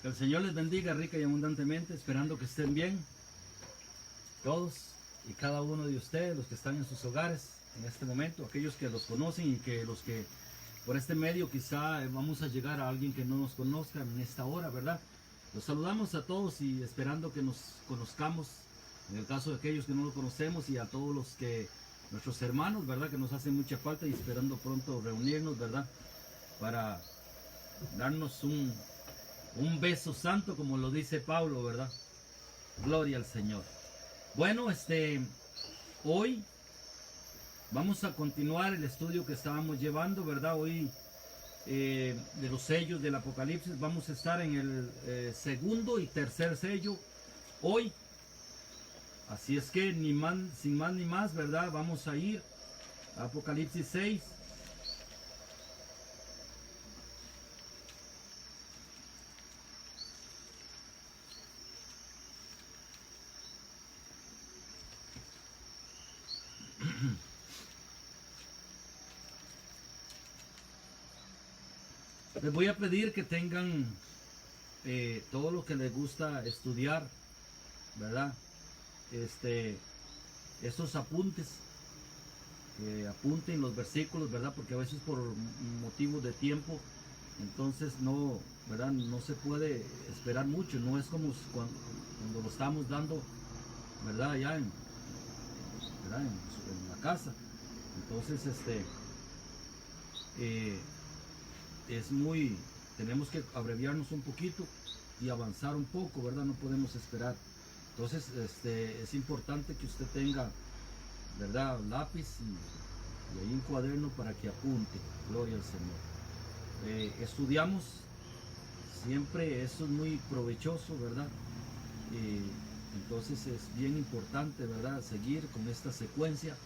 Que el Señor les bendiga rica y abundantemente, esperando que estén bien todos y cada uno de ustedes, los que están en sus hogares en este momento, aquellos que los conocen y que los que por este medio quizá vamos a llegar a alguien que no nos conozca en esta hora, ¿verdad? Los saludamos a todos y esperando que nos conozcamos, en el caso de aquellos que no lo conocemos, y a todos los que, nuestros hermanos, ¿verdad? Que nos hacen mucha falta, y esperando pronto reunirnos, ¿verdad? Para darnos un beso santo, como lo dice Pablo, ¿verdad? Gloria al Señor. Bueno, hoy vamos a continuar el estudio que estábamos llevando, ¿verdad? Hoy de los sellos del Apocalipsis vamos a estar en el segundo y tercer sello hoy. Así es que sin más ni más, ¿verdad? Vamos a ir a Apocalipsis 6. Les voy a pedir que tengan todo lo que les gusta estudiar, ¿verdad? Estos apuntes, que apunten los versículos, ¿verdad? Porque a veces por motivos de tiempo, entonces no, ¿verdad? No se puede esperar mucho, no es como cuando lo estamos dando, ¿verdad? Allá ¿verdad? En la casa. Entonces, tenemos que abreviarnos un poquito y avanzar un poco, ¿verdad? No podemos esperar. Entonces, es importante que usted tenga, ¿verdad? Lápiz y ahí un cuaderno para que apunte. Gloria al Señor. Estudiamos siempre, eso es muy provechoso, ¿verdad? Entonces es bien importante, ¿verdad? Seguir con esta secuencia.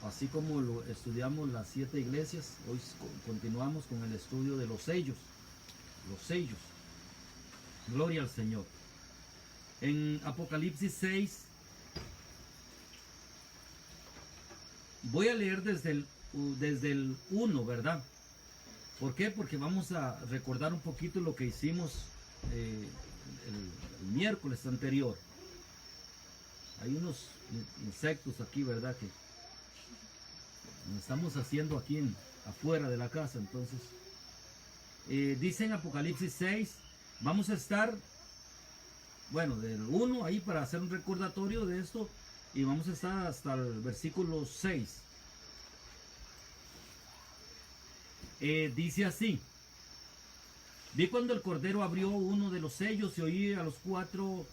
Así como lo estudiamos las 7 iglesias, hoy continuamos con el estudio de los sellos. Los sellos. Gloria al Señor. En Apocalipsis 6, voy a leer desde el 1, ¿verdad? ¿Por qué? Porque vamos a recordar un poquito lo que hicimos el miércoles anterior. Hay unos insectos aquí, ¿verdad? Que estamos haciendo aquí afuera de la casa. Entonces dice en Apocalipsis 6, vamos a estar, bueno, del 1 ahí para hacer un recordatorio de esto, y vamos a estar hasta el versículo 6. Dice así: vi cuando el Cordero abrió uno de los sellos y oí a los 4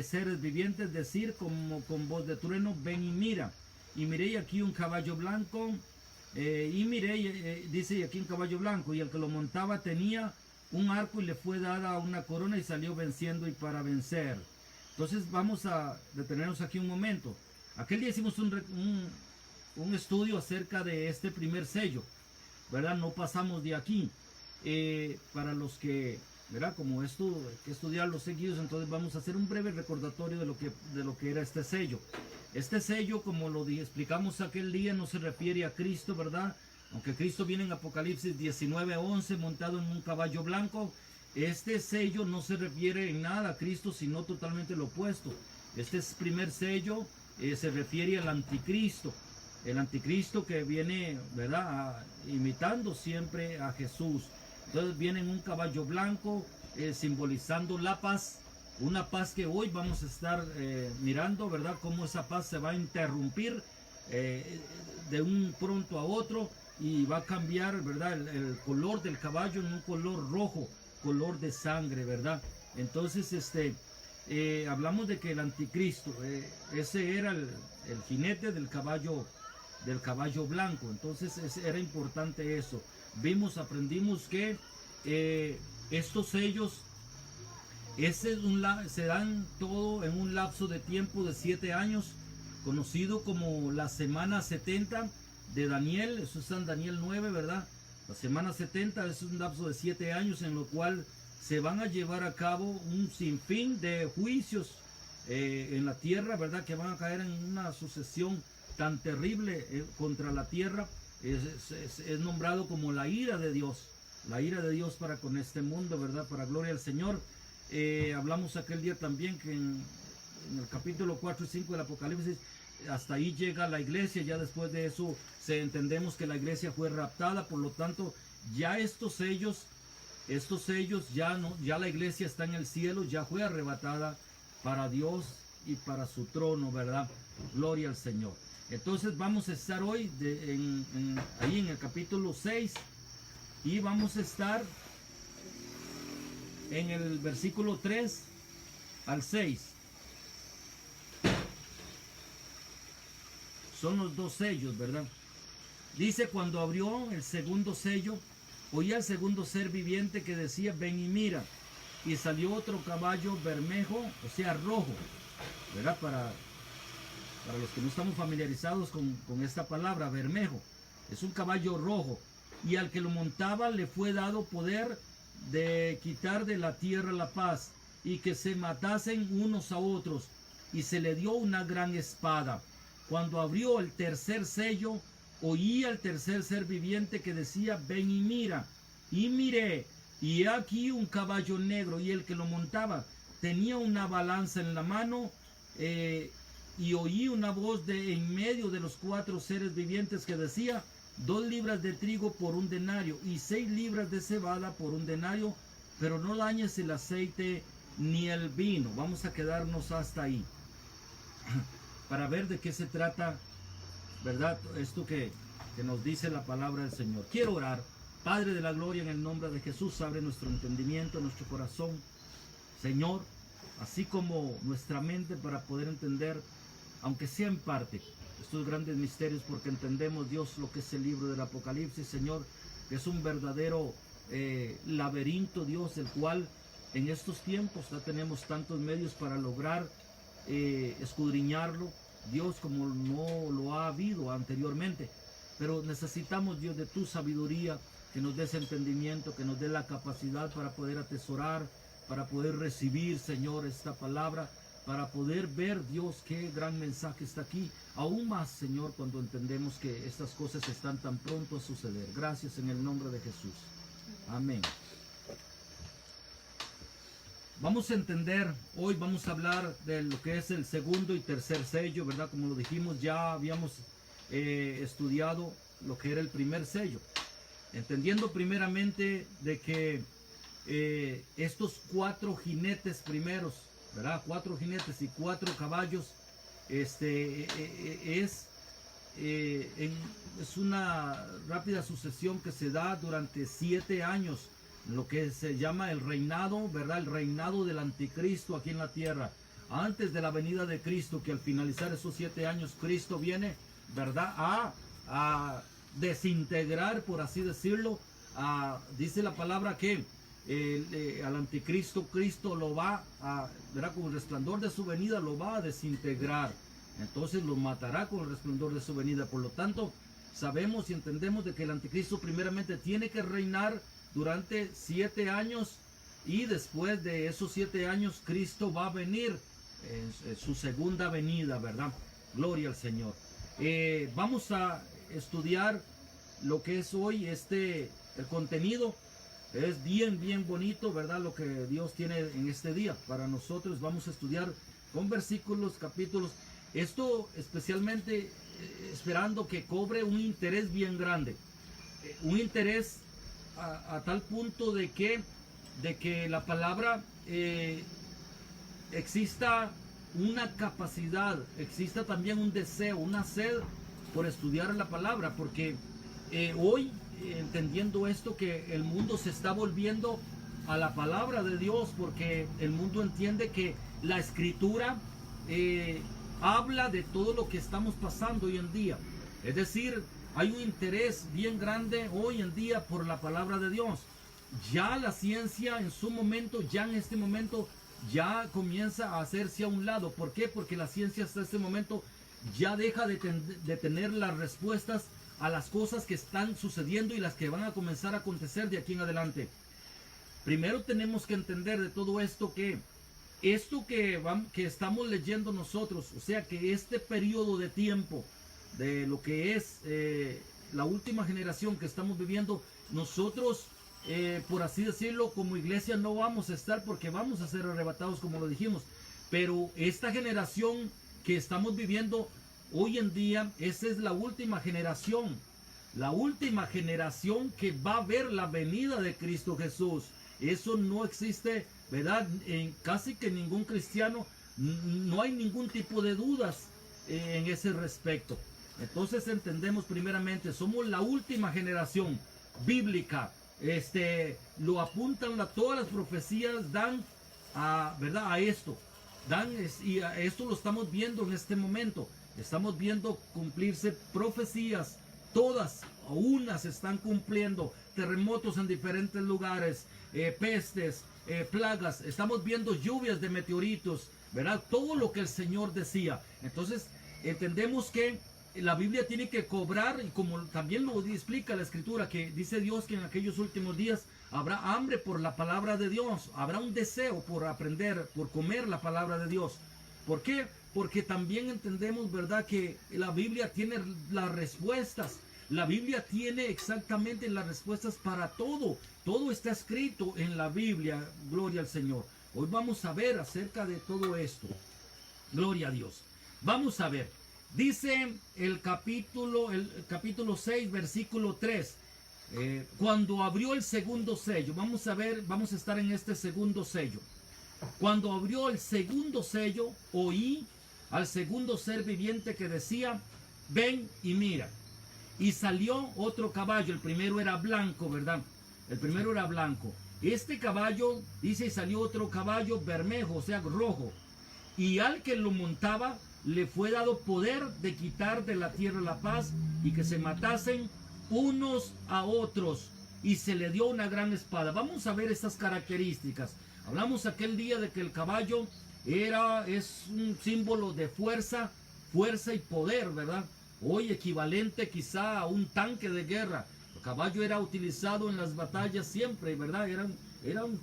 seres vivientes decir como con voz de trueno: ven y mira. Y miré aquí un caballo blanco, y miré, dice aquí un caballo blanco, y el que lo montaba tenía un arco y le fue dada una corona y salió venciendo y para vencer. Entonces vamos a detenernos aquí un momento. Aquel día hicimos un estudio acerca de este primer sello, ¿verdad? No pasamos de aquí. Para los que, ¿verdad? Como esto hay que estudiarlo seguidos, entonces vamos a hacer un breve recordatorio de lo que era este sello. Este sello, como lo explicamos aquel día, no se refiere a Cristo, ¿verdad? Aunque Cristo viene en Apocalipsis 19:11 montado en un caballo blanco, este sello no se refiere en nada a Cristo, sino totalmente lo opuesto. Este primer sello se refiere al anticristo. El anticristo que viene, ¿verdad? Imitando siempre a Jesús. Entonces viene en un caballo blanco, simbolizando la paz. Una paz que hoy vamos a estar mirando, ¿verdad? Cómo esa paz se va a interrumpir de un pronto a otro, y va a cambiar, ¿verdad? El color del caballo en un color rojo, color de sangre, ¿verdad? Entonces, hablamos de que el anticristo, ese era el jinete del caballo blanco. Entonces era importante eso. Aprendimos que estos sellos se dan todo en un lapso de tiempo de 7 años, conocido como la semana 70 de Daniel. Eso está en Daniel 9, ¿verdad? La semana 70 es un lapso de 7 años en lo cual se van a llevar a cabo un sinfín de juicios en la tierra, ¿verdad? Que van a caer en una sucesión tan terrible contra la tierra. Es nombrado como la ira de Dios para con este mundo, ¿verdad? Para gloria al Señor. hablamos aquel día también que en el capítulo 4 y 5 del Apocalipsis, hasta ahí llega la iglesia. Ya después de eso entendemos que la iglesia fue raptada. Por lo tanto, ya estos sellos ya no, ya la iglesia está en el cielo, ya fue arrebatada para Dios y para su trono, ¿verdad? Gloria al Señor. Entonces vamos a estar hoy ahí en el capítulo 6 y vamos a estar en el versículo 3 al 6. Son los dos sellos, ¿verdad? Dice: cuando abrió el segundo sello, oí al segundo ser viviente que decía: ven y mira. Y salió otro caballo bermejo, o sea, rojo, ¿verdad? Para los que no estamos familiarizados con esta palabra, bermejo, es un caballo rojo. Y al que lo montaba le fue dado poder de quitar de la tierra la paz, y que se matasen unos a otros, y se le dio una gran espada. Cuando abrió el tercer sello, oí al tercer ser viviente que decía: ven y mira. Y miré, y he aquí un caballo negro, y el que lo montaba tenía una balanza en la mano, y oí una voz de en medio de los cuatro seres vivientes que decía: 2 libras de trigo por 1 denario, y 6 libras de cebada por 1 denario, pero no dañes el aceite ni el vino. Vamos a quedarnos hasta ahí para ver de qué se trata, ¿verdad? Esto que nos dice la palabra del Señor. Quiero orar. Padre de la gloria, en el nombre de Jesús, abre nuestro entendimiento, nuestro corazón, Señor, así como nuestra mente, para poder entender, aunque sea en parte, estos grandes misterios, porque entendemos, Dios, lo que es el libro del Apocalipsis, Señor, que es un verdadero laberinto, Dios, el cual en estos tiempos ya tenemos tantos medios para lograr escudriñarlo, Dios, como no lo ha habido anteriormente. Pero necesitamos, Dios, de tu sabiduría, que nos des entendimiento, que nos dé la capacidad para poder atesorar, para poder recibir, Señor, esta palabra, para poder ver, Dios, qué gran mensaje está aquí. Aún más, Señor, cuando entendemos que estas cosas están tan pronto a suceder. Gracias en el nombre de Jesús. Amén. Vamos a entender, hoy vamos a hablar de lo que es el segundo y tercer sello, ¿verdad? Como lo dijimos, ya habíamos estudiado lo que era el primer sello. Entendiendo primeramente de que estos 4 jinetes primeros, ¿verdad? 4 jinetes y 4 caballos, es una rápida sucesión que se da durante 7 años, lo que se llama el reinado, ¿verdad? El reinado del anticristo aquí en la tierra, antes de la venida de Cristo, que al finalizar esos 7 años, Cristo viene, ¿verdad? A desintegrar, por así decirlo. Dice la palabra que al anticristo, Cristo lo va a, ¿verdad? Con el resplandor de su venida lo va a desintegrar. Entonces lo matará con el resplandor de su venida. Por lo tanto, sabemos y entendemos de que el anticristo primeramente tiene que reinar durante 7 años, y después de esos 7 años Cristo va a venir en su segunda venida, ¿verdad? Gloria al Señor. Vamos a estudiar lo que es hoy el contenido. Es bien bonito, ¿verdad? Lo que Dios tiene en este día para nosotros. Vamos a estudiar con versículos, capítulos. Esto especialmente esperando que cobre un interés bien grande. Un interés a tal punto de que la palabra exista una capacidad, exista también un deseo, una sed por estudiar la palabra, porque hoy, entendiendo esto, que el mundo se está volviendo a la palabra de Dios, porque el mundo entiende que la escritura habla de todo lo que estamos pasando hoy en día. Es decir, hay un interés bien grande hoy en día por la palabra de Dios. Ya la ciencia en su momento, ya en este momento, ya comienza a hacerse a un lado. ¿Por qué? Porque la ciencia hasta este momento ya deja de tener las respuestas a las cosas que están sucediendo y las que van a comenzar a acontecer de aquí en adelante. Primero tenemos que entender de todo esto que estamos leyendo nosotros, o sea que este periodo de tiempo de lo que es la última generación que estamos viviendo, nosotros por así decirlo, como iglesia no vamos a estar porque vamos a ser arrebatados como lo dijimos. Pero esta generación que estamos viviendo hoy en día, esa es la última generación. La última generación que va a ver la venida de Cristo Jesús. Eso no existe, ¿verdad? En casi que ningún cristiano, no hay ningún tipo de dudas en ese respecto. Entonces entendemos primeramente, somos la última generación bíblica. Lo apuntan todas las profecías, dan a, ¿verdad? A esto. Y a esto lo estamos viendo en este momento. Estamos viendo cumplirse profecías. Todas, unas se están cumpliendo. Terremotos en diferentes lugares, pestes, plagas. Estamos viendo lluvias de meteoritos, ¿verdad? Todo lo que el Señor decía. Entonces entendemos que la Biblia tiene que cobrar, y como también lo explica la Escritura, que dice Dios que en aquellos últimos días habrá hambre por la palabra de Dios, habrá un deseo por aprender, por comer la palabra de Dios. ¿Por qué? Porque también entendemos, ¿verdad?, que la Biblia tiene las respuestas. La Biblia tiene exactamente las respuestas para todo. Todo está escrito en la Biblia. Gloria al Señor. Hoy vamos a ver acerca de todo esto. Gloria a Dios. Vamos a ver. Dice el capítulo 6, versículo 3. Cuando abrió el segundo sello. Vamos a ver, vamos a estar en este segundo sello. Cuando abrió el segundo sello, oí al segundo ser viviente que decía, ven y mira. Y salió otro caballo. El primero era blanco, ¿verdad? El primero era blanco. Este caballo, dice, y salió otro caballo bermejo, o sea, rojo. Y al que lo montaba, le fue dado poder de quitar de la tierra la paz y que se matasen unos a otros. Y se le dio una gran espada. Vamos a ver estas características. Hablamos aquel día de que el caballo es un símbolo de fuerza y poder, ¿verdad? Hoy equivalente quizá a un tanque de guerra. El caballo era utilizado en las batallas siempre, ¿verdad? Era un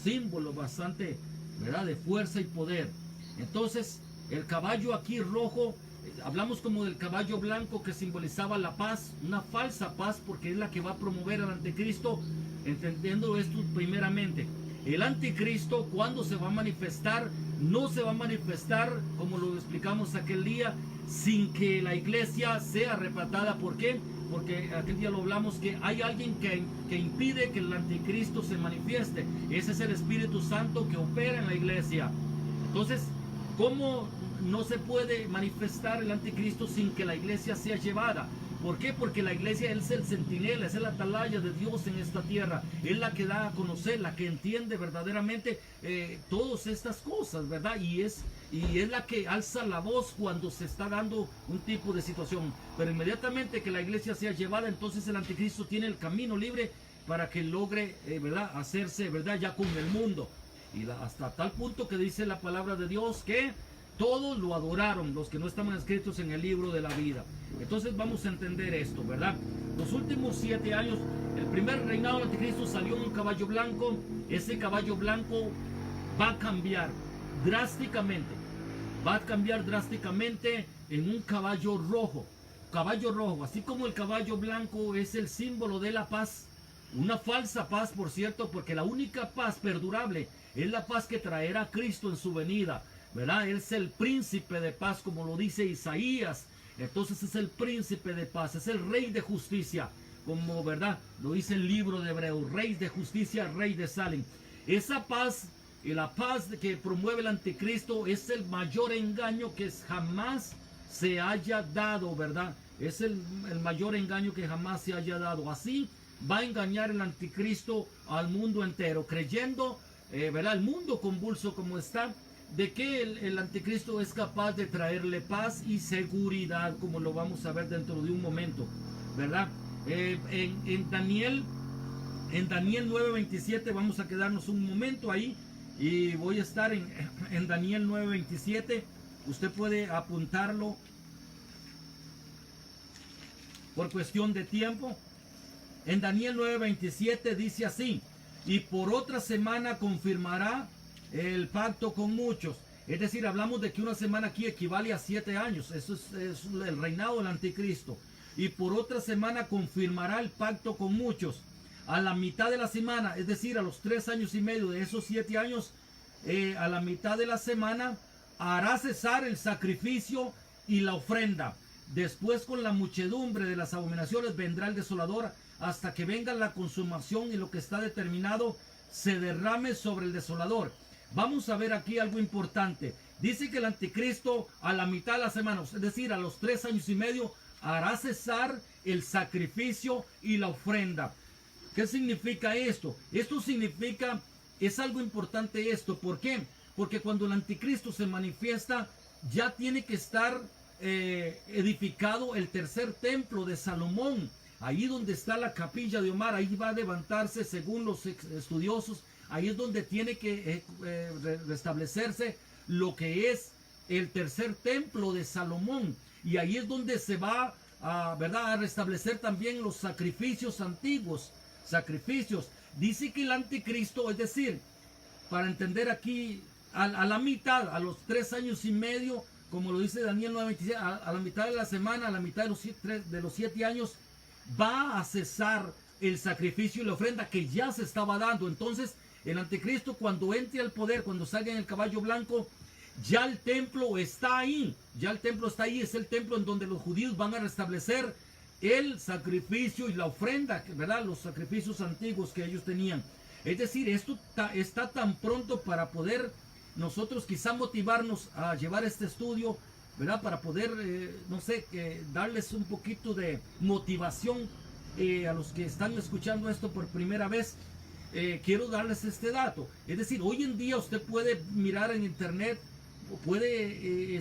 símbolo bastante, ¿verdad?, de fuerza y poder. Entonces, el caballo aquí rojo, hablamos como del caballo blanco que simbolizaba la paz, una falsa paz porque es la que va a promover al anticristo, entendiendo esto primeramente. El anticristo, cuando se va a manifestar, no se va a manifestar, como lo explicamos aquel día, sin que la iglesia sea arrebatada. ¿Por qué? Porque aquel día lo hablamos, que hay alguien que impide que el anticristo se manifieste. Ese es el Espíritu Santo que opera en la iglesia. Entonces, ¿cómo no se puede manifestar el anticristo sin que la iglesia sea llevada? ¿Por qué? Porque la iglesia es el centinela, es el atalaya de Dios en esta tierra. Es la que da a conocer, la que entiende verdaderamente todas estas cosas, ¿verdad? Y es la que alza la voz cuando se está dando un tipo de situación. Pero inmediatamente que la iglesia sea llevada, entonces el anticristo tiene el camino libre para que logre, ¿verdad?, hacerse, ¿verdad?, ya con el mundo. Y hasta tal punto que dice la palabra de Dios que todos lo adoraron, los que no estaban escritos en el libro de la vida. Entonces vamos a entender esto, ¿verdad? Los últimos 7 años, el primer reinado del anticristo salió en un caballo blanco. Ese caballo blanco va a cambiar drásticamente. Va a cambiar drásticamente en un caballo rojo. Caballo rojo, así como el caballo blanco es el símbolo de la paz. Una falsa paz, por cierto, porque la única paz perdurable es la paz que traerá Cristo en su venida, ¿verdad? Él es el príncipe de paz, como lo dice Isaías. Entonces es el príncipe de paz, es el rey de justicia, como, ¿verdad?, lo dice el libro de Hebreos, rey de justicia, rey de Salem. Esa paz, y la paz que promueve el anticristo, es el mayor engaño que jamás se haya dado, ¿verdad? Es el mayor engaño que jamás se haya dado. Así va a engañar el anticristo al mundo entero, creyendo, ¿verdad?, el mundo convulso como está, de que el anticristo es capaz de traerle paz y seguridad, como lo vamos a ver dentro de un momento, ¿verdad? En Daniel 9:27 vamos a quedarnos un momento ahí y voy a estar en Daniel 9:27. Usted puede apuntarlo por cuestión de tiempo. En Daniel 9:27 dice así: y por otra semana confirmará el pacto con muchos. Es decir, hablamos de que una semana aquí equivale a 7 años. Eso es el reinado del anticristo. Y por otra semana confirmará el pacto con muchos, a la mitad de la semana, es decir, a los 3 años y medio de esos 7 años, a la mitad de la semana, hará cesar el sacrificio y la ofrenda. Después, con la muchedumbre de las abominaciones vendrá el desolador, hasta que venga la consumación y lo que está determinado se derrame sobre el desolador. Vamos a ver aquí algo importante. Dice que el anticristo a la mitad de la semana, es decir, a los 3 años y medio, hará cesar el sacrificio y la ofrenda. ¿Qué significa esto? Esto significa, es algo importante esto. ¿Por qué? Porque cuando el anticristo se manifiesta, ya tiene que estar edificado el tercer templo de Salomón. Ahí donde está la capilla de Omar, ahí va a levantarse, según los estudiosos, ahí es donde tiene que restablecerse lo que es el tercer templo de Salomón. Y ahí es donde se va a restablecer también los sacrificios antiguos. Sacrificios. Dice que el anticristo, es decir, para entender aquí, a la mitad, a los 3 años y medio, como lo dice Daniel 9:26, a la mitad de la semana, a la mitad de los 7 años, va a cesar el sacrificio y la ofrenda que ya se estaba dando. Entonces, el anticristo, cuando entre al poder, cuando salga en el caballo blanco, ya el templo está ahí. Ya el templo está ahí. Es el templo en donde los judíos van a restablecer el sacrificio y la ofrenda, ¿verdad? Los sacrificios antiguos que ellos tenían. Es decir, esto está tan pronto para poder nosotros quizá motivarnos a llevar este estudio, ¿verdad? Para poder, no sé, darles un poquito de motivación a los que están escuchando esto por primera vez. Quiero darles este dato. Es decir, hoy en día usted puede mirar en internet, o puede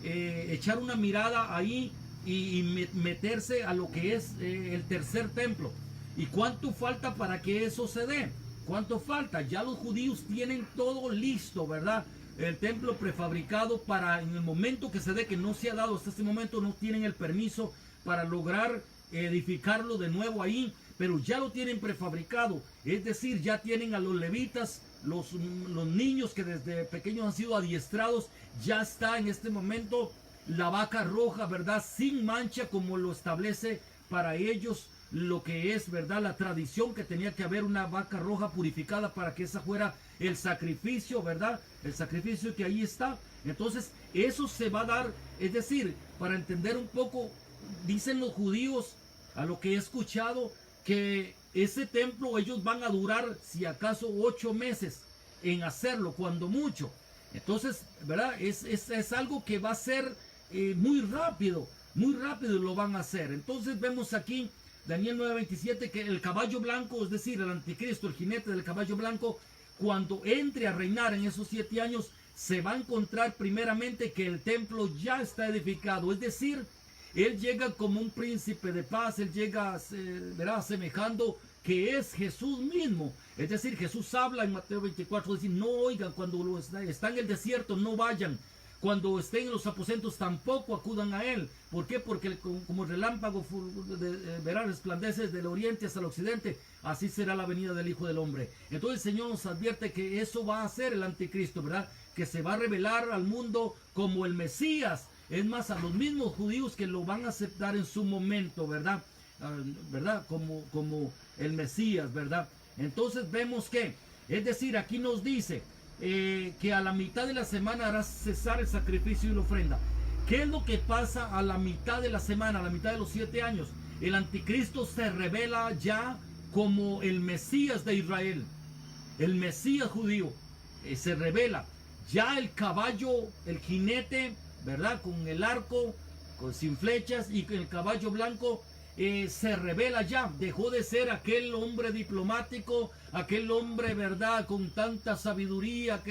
echar una mirada ahí y meterse a lo que es el tercer templo. ¿Y cuánto falta para que eso se dé? ¿Cuánto falta? Ya los judíos tienen todo listo, ¿verdad? El templo prefabricado para en el momento que se dé, que no se ha dado hasta este momento, no tienen el permiso para lograr edificarlo de nuevo ahí, pero ya lo tienen prefabricado. Es decir, ya tienen a los levitas, los niños que desde pequeños han sido adiestrados. Ya está en este momento la vaca roja, ¿verdad? Sin mancha, como lo establece para ellos lo que es, ¿verdad? La tradición, que tenía que haber una vaca roja purificada para que esa fuera el sacrificio, ¿verdad? El sacrificio que ahí está. Entonces, eso se va a dar, es decir, para entender un poco, dicen los judíos, a lo que he escuchado, que ese templo ellos van a durar, si acaso, 8 meses en hacerlo, cuando mucho. Entonces, ¿verdad? Es algo que va a ser muy rápido lo van a hacer. Entonces vemos aquí Daniel 9:27 que el caballo blanco, es decir, el anticristo, el jinete del caballo blanco, cuando entre a reinar en esos 7 años, se va a encontrar primeramente que el templo ya está edificado. Es decir, él llega como un príncipe de paz, él llega, verá, asemejando que es Jesús mismo. Es decir, Jesús habla en Mateo 24, dice, no oigan, cuando está en el desierto, no vayan. Cuando estén en los aposentos, tampoco acudan a él. ¿Por qué? Porque como el relámpago verá, resplandece desde el oriente hasta el occidente, así será la venida del Hijo del Hombre. Entonces el Señor nos advierte que eso va a ser el anticristo, ¿verdad? Que se va a revelar al mundo como el Mesías. Es más, a los mismos judíos que lo van a aceptar en su momento, ¿verdad? ¿Verdad? Como el Mesías, ¿verdad? Entonces vemos que, es decir, aquí nos dice que a la mitad de la semana hará cesar el sacrificio y la ofrenda. ¿Qué es lo que pasa a la mitad de la semana, a la mitad de los 7 años? El anticristo se revela ya como el Mesías de Israel, el Mesías judío, se revela. Ya el caballo, el jinete, ¿verdad? Con el arco, sin flechas, y con el caballo blanco, se revela ya. Dejó de ser aquel hombre diplomático, aquel hombre, ¿verdad? Con tanta sabiduría,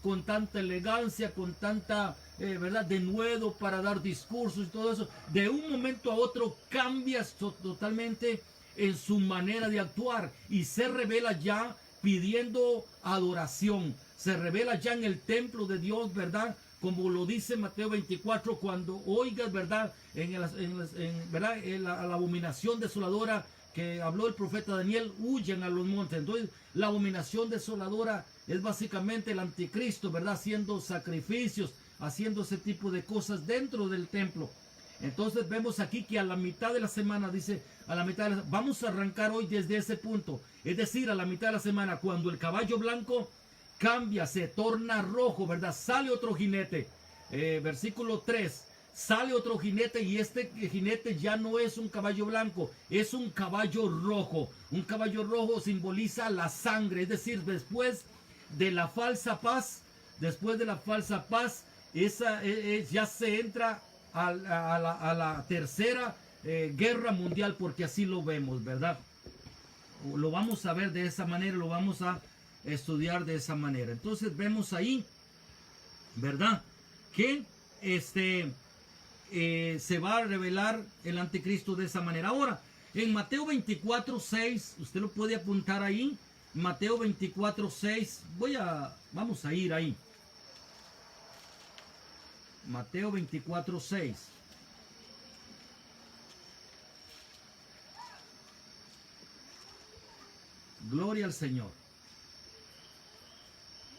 con tanta elegancia, con tanta, ¿verdad? Denuedo para dar discursos y todo eso. De un momento a otro cambia totalmente en su manera de actuar y se revela ya pidiendo adoración. Se revela ya en el templo de Dios, ¿verdad? Como lo dice Mateo 24, cuando oigas, ¿verdad? ¿Verdad? La abominación desoladora que habló el profeta Daniel, huyen a los montes. Entonces, la abominación desoladora es básicamente el anticristo, ¿verdad? Haciendo sacrificios, haciendo ese tipo de cosas dentro del templo. Entonces vemos aquí que a la mitad de la semana, dice, a la mitad de vamos a arrancar hoy desde ese punto. Es decir, a la mitad de la semana, cuando el caballo blanco cambia, se torna rojo, ¿verdad? Sale otro jinete. Versículo 3. Sale otro jinete y este jinete ya no es un caballo blanco, es un caballo rojo. Un caballo rojo simboliza la sangre, es decir, después de la falsa paz, ya se entra a la tercera guerra mundial, porque así lo vemos, ¿verdad? Lo vamos a ver de esa manera, lo vamos a estudiar de esa manera. Entonces vemos ahí, ¿verdad? Que se va a revelar el anticristo de esa manera. Ahora, en Mateo 24:6, usted lo puede apuntar ahí, Mateo 24:6, vamos a ir ahí. Mateo 24:6. Gloria al Señor.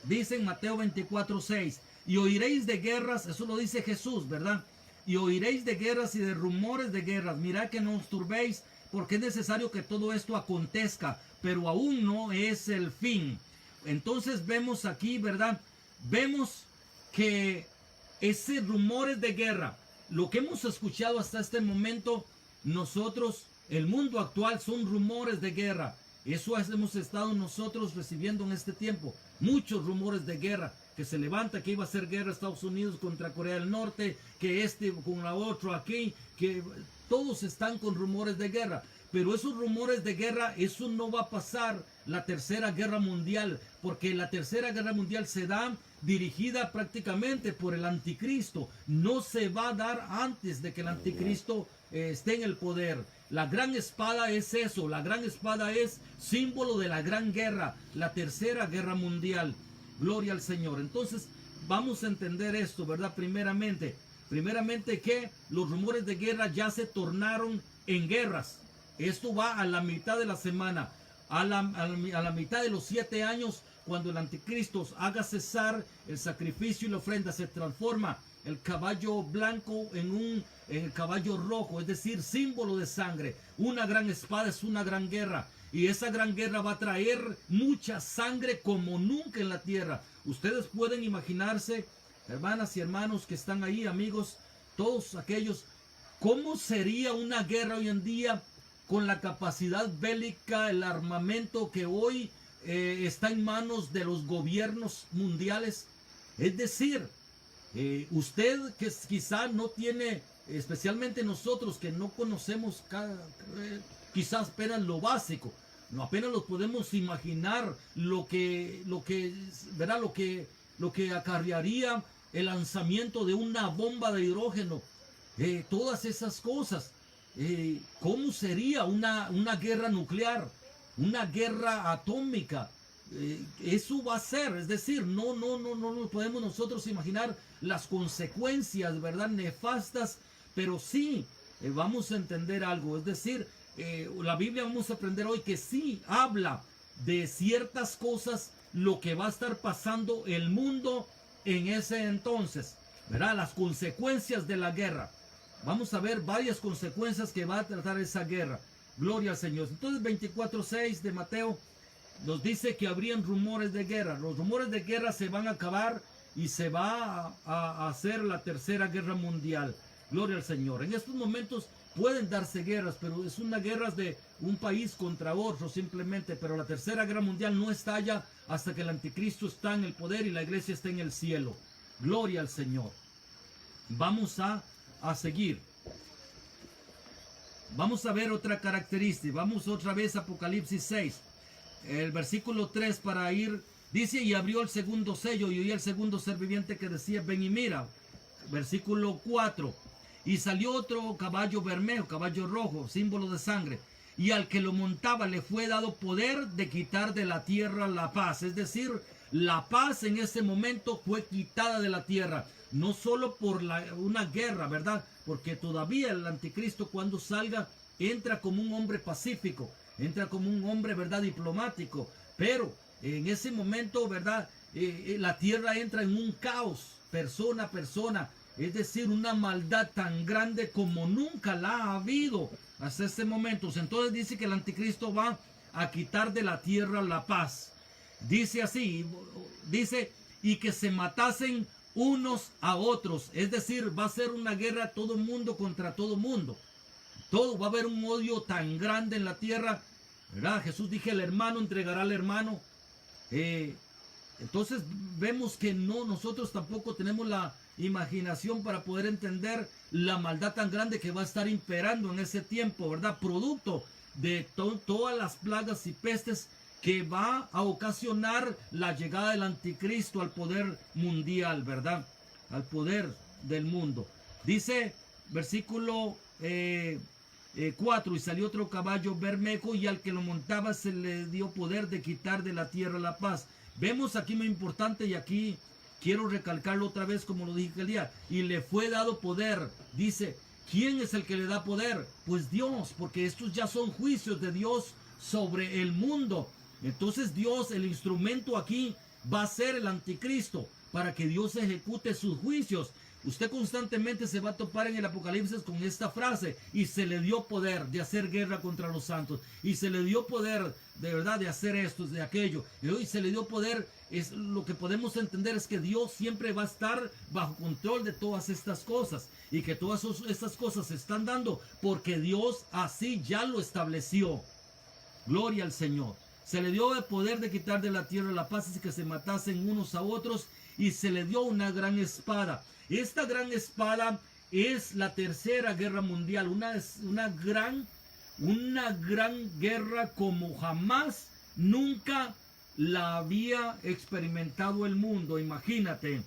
Dice en Mateo 24:6, y oiréis de guerras, eso lo dice Jesús, ¿verdad? Y oiréis de guerras y de rumores de guerras. Mirad que no os turbéis, porque es necesario que todo esto acontezca, pero aún no es el fin. Entonces vemos aquí, ¿verdad? Vemos que ese rumores de guerra, lo que hemos escuchado hasta este momento, nosotros, el mundo actual, son rumores de guerra. Eso hemos estado nosotros recibiendo en este tiempo. Muchos rumores de guerra, que se levanta, que iba a hacer guerra Estados Unidos contra Corea del Norte, que con la otra aquí, que todos están con rumores de guerra. Pero esos rumores de guerra, eso no va a pasar la tercera guerra mundial, porque la tercera guerra mundial se da dirigida prácticamente por el anticristo. No se va a dar antes de que el anticristo esté en el poder. La gran espada es eso, la gran espada es símbolo de la gran guerra, la tercera guerra mundial. Gloria al Señor. Entonces vamos a entender esto, ¿verdad? Primeramente que los rumores de guerra ya se tornaron en guerras. Esto va a la mitad de la semana, a la mitad de los 7 años, cuando el anticristo haga cesar el sacrificio y la ofrenda, se transforma el caballo blanco en el caballo rojo, es decir, símbolo de sangre. Una gran espada es una gran guerra. Y esa gran guerra va a traer mucha sangre como nunca en la tierra. Ustedes pueden imaginarse, hermanas y hermanos que están ahí, amigos, todos aquellos, ¿cómo sería una guerra hoy en día con la capacidad bélica, el armamento que hoy está en manos de los gobiernos mundiales? Es decir, usted que quizá no tiene, especialmente nosotros que no conocemos quizás apenas lo básico, no apenas lo podemos imaginar lo que acarrearía el lanzamiento de una bomba de hidrógeno, todas esas cosas. ¿Cómo sería una guerra nuclear, una guerra atómica? Eso va a ser, es decir, no podemos nosotros imaginar las consecuencias, ¿verdad?, nefastas, pero sí vamos a entender algo, es decir, la Biblia vamos a aprender hoy que sí habla de ciertas cosas, lo que va a estar pasando el mundo en ese entonces, ¿verdad? Las consecuencias de la guerra. Vamos a ver varias consecuencias que va a tratar esa guerra. Gloria al Señor. Entonces 24:6 de Mateo nos dice que habrían rumores de guerra. Los rumores de guerra se van a acabar y se va a hacer la tercera guerra mundial. Gloria al Señor. En estos momentos pueden darse guerras, pero es una guerra de un país contra otro simplemente. Pero la tercera guerra mundial no estalla hasta que el anticristo está en el poder y la iglesia está en el cielo. Gloria al Señor. Vamos a seguir. Vamos a ver otra característica. Vamos otra vez a Apocalipsis 6. El versículo 3 para ir. Dice, y abrió el segundo sello y oí el segundo ser viviente que decía, ven y mira. Versículo 4. Y salió otro caballo bermejo, caballo rojo, símbolo de sangre. Y al que lo montaba le fue dado poder de quitar de la tierra la paz. Es decir, la paz en ese momento fue quitada de la tierra. No solo por una guerra, ¿verdad? Porque todavía el anticristo cuando salga entra como un hombre pacífico, entra como un hombre, ¿verdad?, diplomático. Pero en ese momento, ¿verdad?, la tierra entra en un caos, persona a persona. es decir, una maldad tan grande como nunca la ha habido hasta este momento. Entonces dice que el anticristo va a quitar de la tierra la paz. Dice así, dice, y que se matasen unos a otros, es decir, va a ser una guerra todo mundo contra todo mundo. Todo va a haber un odio tan grande en la tierra, ¿verdad? Jesús dijo, el hermano entregará al hermano. Entonces vemos que nosotros tampoco tenemos la imaginación para poder entender la maldad tan grande que va a estar imperando en ese tiempo, ¿verdad? Producto de todas las plagas y pestes que va a ocasionar la llegada del anticristo al poder mundial, ¿verdad? Al poder del mundo. Dice, versículo 4, y salió otro caballo bermejo, y al que lo montaba se le dio poder de quitar de la tierra la paz. Vemos aquí muy importante, y aquí quiero recalcarlo otra vez como lo dije aquel día, y le fue dado poder. Dice, ¿quién es el que le da poder? Pues Dios, porque estos ya son juicios de Dios sobre el mundo. Entonces Dios, el instrumento aquí va a ser el anticristo para que Dios ejecute sus juicios. Usted constantemente se va a topar en el Apocalipsis con esta frase, y se le dio poder de hacer guerra contra los santos, y se le dio poder de verdad de hacer esto, de aquello, y se le dio poder. Es lo que podemos entender es que Dios siempre va a estar bajo control de todas estas cosas, y que todas estas cosas se están dando porque Dios así ya lo estableció. Gloria al Señor. Se le dio el poder de quitar de la tierra la paz, y que se matasen unos a otros, y se le dio una gran espada. Esta gran espada es la tercera guerra mundial, una gran guerra como jamás nunca la había experimentado el mundo. Imagínate,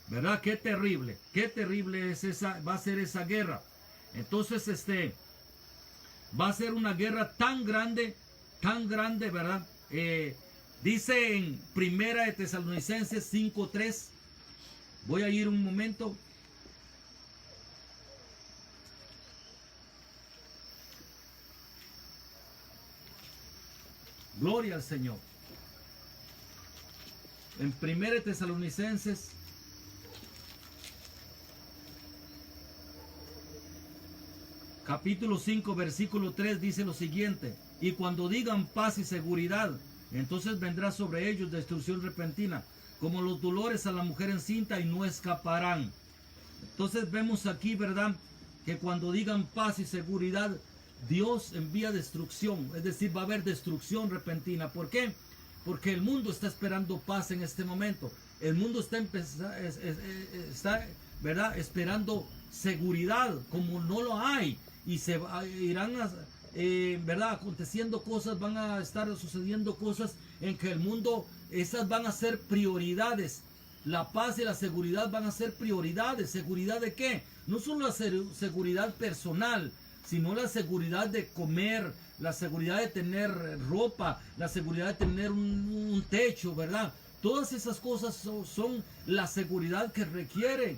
¿verdad? Qué terrible es esa, va a ser esa guerra. Entonces, va a ser una guerra tan grande, ¿verdad? Dice en Primera de Tesalonicenses 5:3, voy a ir un momento. Gloria al Señor. En Primera de Tesalonicenses capítulo 5, versículo 3 dice lo siguiente: y cuando digan paz y seguridad, entonces vendrá sobre ellos destrucción repentina, como los dolores a la mujer encinta, y no escaparán. Entonces vemos aquí, ¿verdad?, que cuando digan paz y seguridad, Dios envía destrucción, es decir, va a haber destrucción repentina. ¿Por qué? Porque el mundo está esperando paz en este momento. El mundo está ¿verdad?, esperando seguridad, como no lo hay, y se irán ¿verdad?, aconteciendo cosas, van a estar sucediendo cosas en que el mundo, esas van a ser prioridades. La paz y la seguridad van a ser prioridades. ¿Seguridad de qué? No solo la seguridad personal, sino la seguridad de comer, la seguridad de tener ropa, la seguridad de tener un techo, ¿verdad? Todas esas cosas son la seguridad que requiere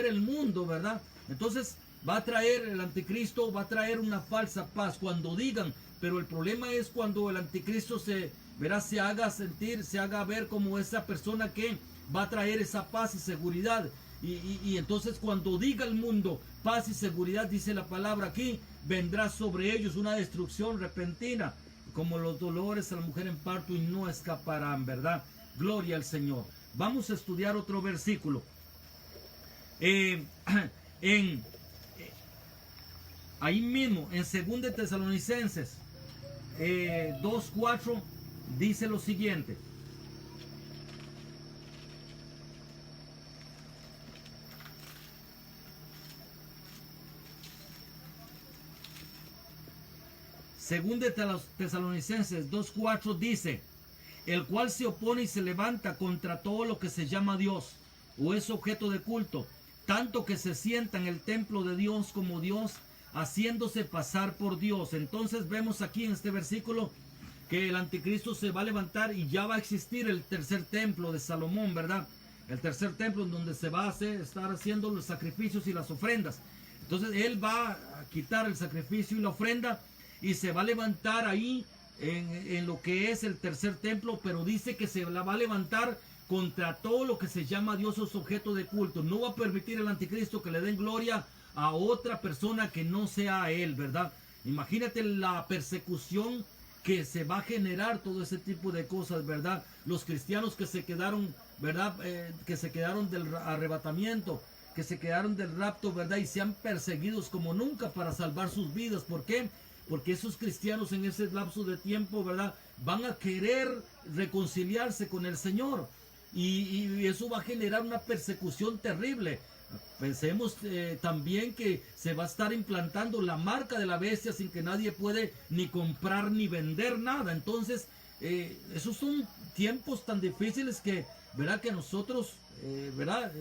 el mundo, ¿verdad? Entonces va a traer el anticristo, va a traer una falsa paz cuando digan, pero el problema es cuando el anticristo se haga sentir, se haga ver como esa persona que va a traer esa paz y seguridad. Y entonces cuando diga el mundo paz y seguridad, dice la palabra aquí, vendrá sobre ellos una destrucción repentina, como los dolores a la mujer en parto, y no escaparán, ¿verdad? Gloria al Señor. Vamos a estudiar otro versículo. Ahí mismo, en 2 Tesalonicenses 2:4, dice lo siguiente: Según de Tesalonicenses 2:4 dice: el cual se opone y se levanta contra todo lo que se llama Dios o es objeto de culto, tanto que se sienta en el templo de Dios como Dios, haciéndose pasar por Dios. Entonces vemos aquí en este versículo que el anticristo se va a levantar y ya va a existir el tercer templo de Salomón, ¿verdad? El tercer templo en donde se va a estar haciendo los sacrificios y las ofrendas. Entonces él va a quitar el sacrificio y la ofrenda y se va a levantar ahí en lo que es el tercer templo, pero dice que se la va a levantar contra todo lo que se llama Dios o es objeto de culto. No va a permitir el anticristo que le den gloria a otra persona que no sea a él, ¿verdad? Imagínate la persecución que se va a generar, todo ese tipo de cosas, ¿verdad? Los cristianos que se quedaron, ¿verdad? Que se quedaron del arrebatamiento, que se quedaron del rapto, ¿verdad? Y sean perseguidos como nunca para salvar sus vidas. ¿Por qué? Porque esos cristianos en ese lapso de tiempo, ¿verdad? Van a querer reconciliarse con el Señor. Y eso va a generar una persecución terrible. Pensemos también que se va a estar implantando la marca de la bestia sin que nadie puede ni comprar ni vender nada. Entonces, esos son tiempos tan difíciles que, ¿verdad? Que nosotros, ¿verdad?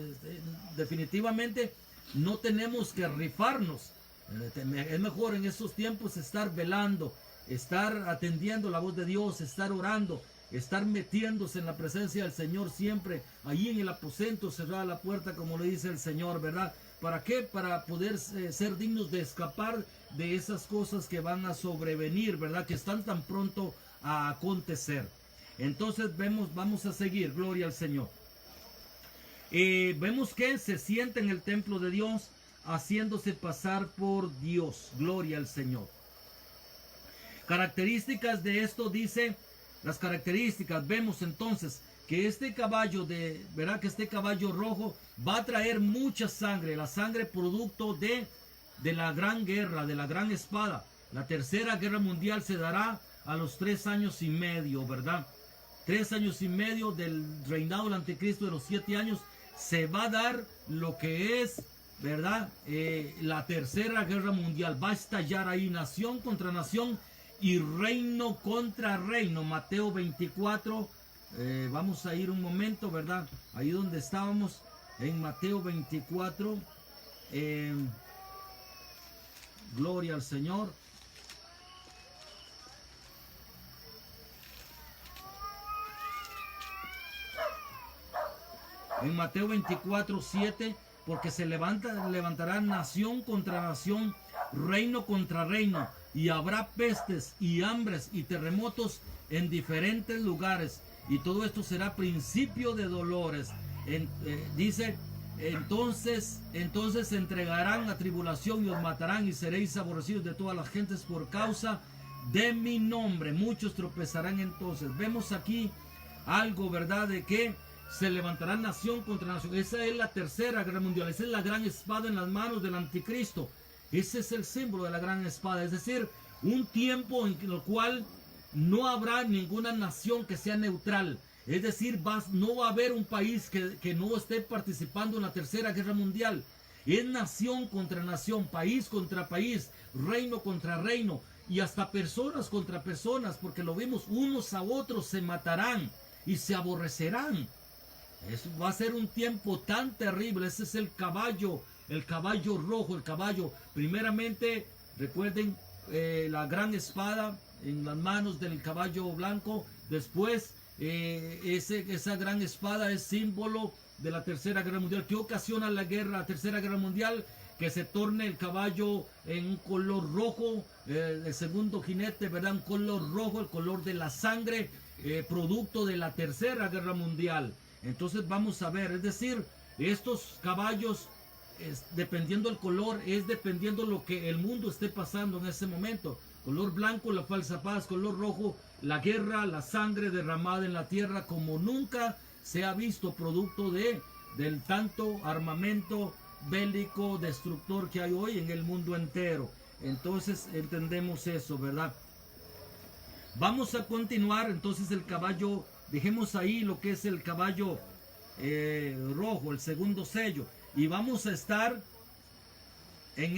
Definitivamente no tenemos que rifarnos. Es mejor en esos tiempos estar velando, estar atendiendo la voz de Dios, estar orando, estar metiéndose en la presencia del Señor siempre, allí en el aposento, cerrada la puerta, como le dice el Señor, ¿verdad? ¿Para qué? Para poder ser dignos de escapar de esas cosas que van a sobrevenir, ¿verdad? Que están tan pronto a acontecer. Entonces vamos a seguir, gloria al Señor. Vemos que se sienta en el templo de Dios, haciéndose pasar por Dios, gloria al Señor. Características de esto dice... Las características, vemos entonces que este caballo ¿verdad? Que este caballo rojo va a traer mucha sangre, la sangre producto de la gran guerra, de la gran espada. La tercera guerra mundial se dará a los 3 años y medio, ¿verdad? 3 años y medio del reinado del anticristo de los 7 años, se va a dar lo que es, ¿verdad? La tercera guerra mundial. Va a estallar ahí nación contra nación y reino contra reino. Mateo 24, vamos a ir un momento, ¿verdad? Ahí donde estábamos, en Mateo 24, gloria al Señor. En Mateo 24, 7, porque se levantará nación contra nación, reino contra reino, y habrá pestes y hambres y terremotos en diferentes lugares, y todo esto será principio de dolores. Dice, entonces entregarán a tribulación y os matarán y seréis aborrecidos de todas las gentes por causa de mi nombre. Muchos tropezarán entonces. Vemos aquí algo, ¿verdad? De que se levantará nación contra nación. Esa es la tercera guerra mundial. Esa es la gran espada en las manos del anticristo. Ese es el símbolo de la gran espada, es decir, un tiempo en el cual no habrá ninguna nación que sea neutral. Es decir, no va a haber un país que no esté participando en la tercera guerra mundial. Es nación contra nación, país contra país, reino contra reino y hasta personas contra personas, porque lo vimos, unos a otros se matarán y se aborrecerán. Eso va a ser un tiempo tan terrible. Ese es el caballo rojo, el caballo. Primeramente, recuerden la gran espada en las manos del caballo blanco. Después, esa gran espada es símbolo de la tercera guerra mundial. ¿Qué ocasiona la tercera guerra mundial? Que se torne el caballo en un color rojo, el segundo jinete, ¿verdad? Un color rojo, el color de la sangre, producto de la tercera guerra mundial. Entonces vamos a ver, es decir, estos caballos, dependiendo el color, es dependiendo lo que el mundo esté pasando en ese momento. Color blanco, la falsa paz; color rojo, la guerra, la sangre derramada en la tierra como nunca se ha visto, producto del tanto armamento bélico destructor que hay hoy en el mundo entero. Entonces entendemos eso, ¿verdad? Vamos a continuar. Entonces el caballo, dejemos ahí lo que es el caballo rojo, el segundo sello, y vamos a estar en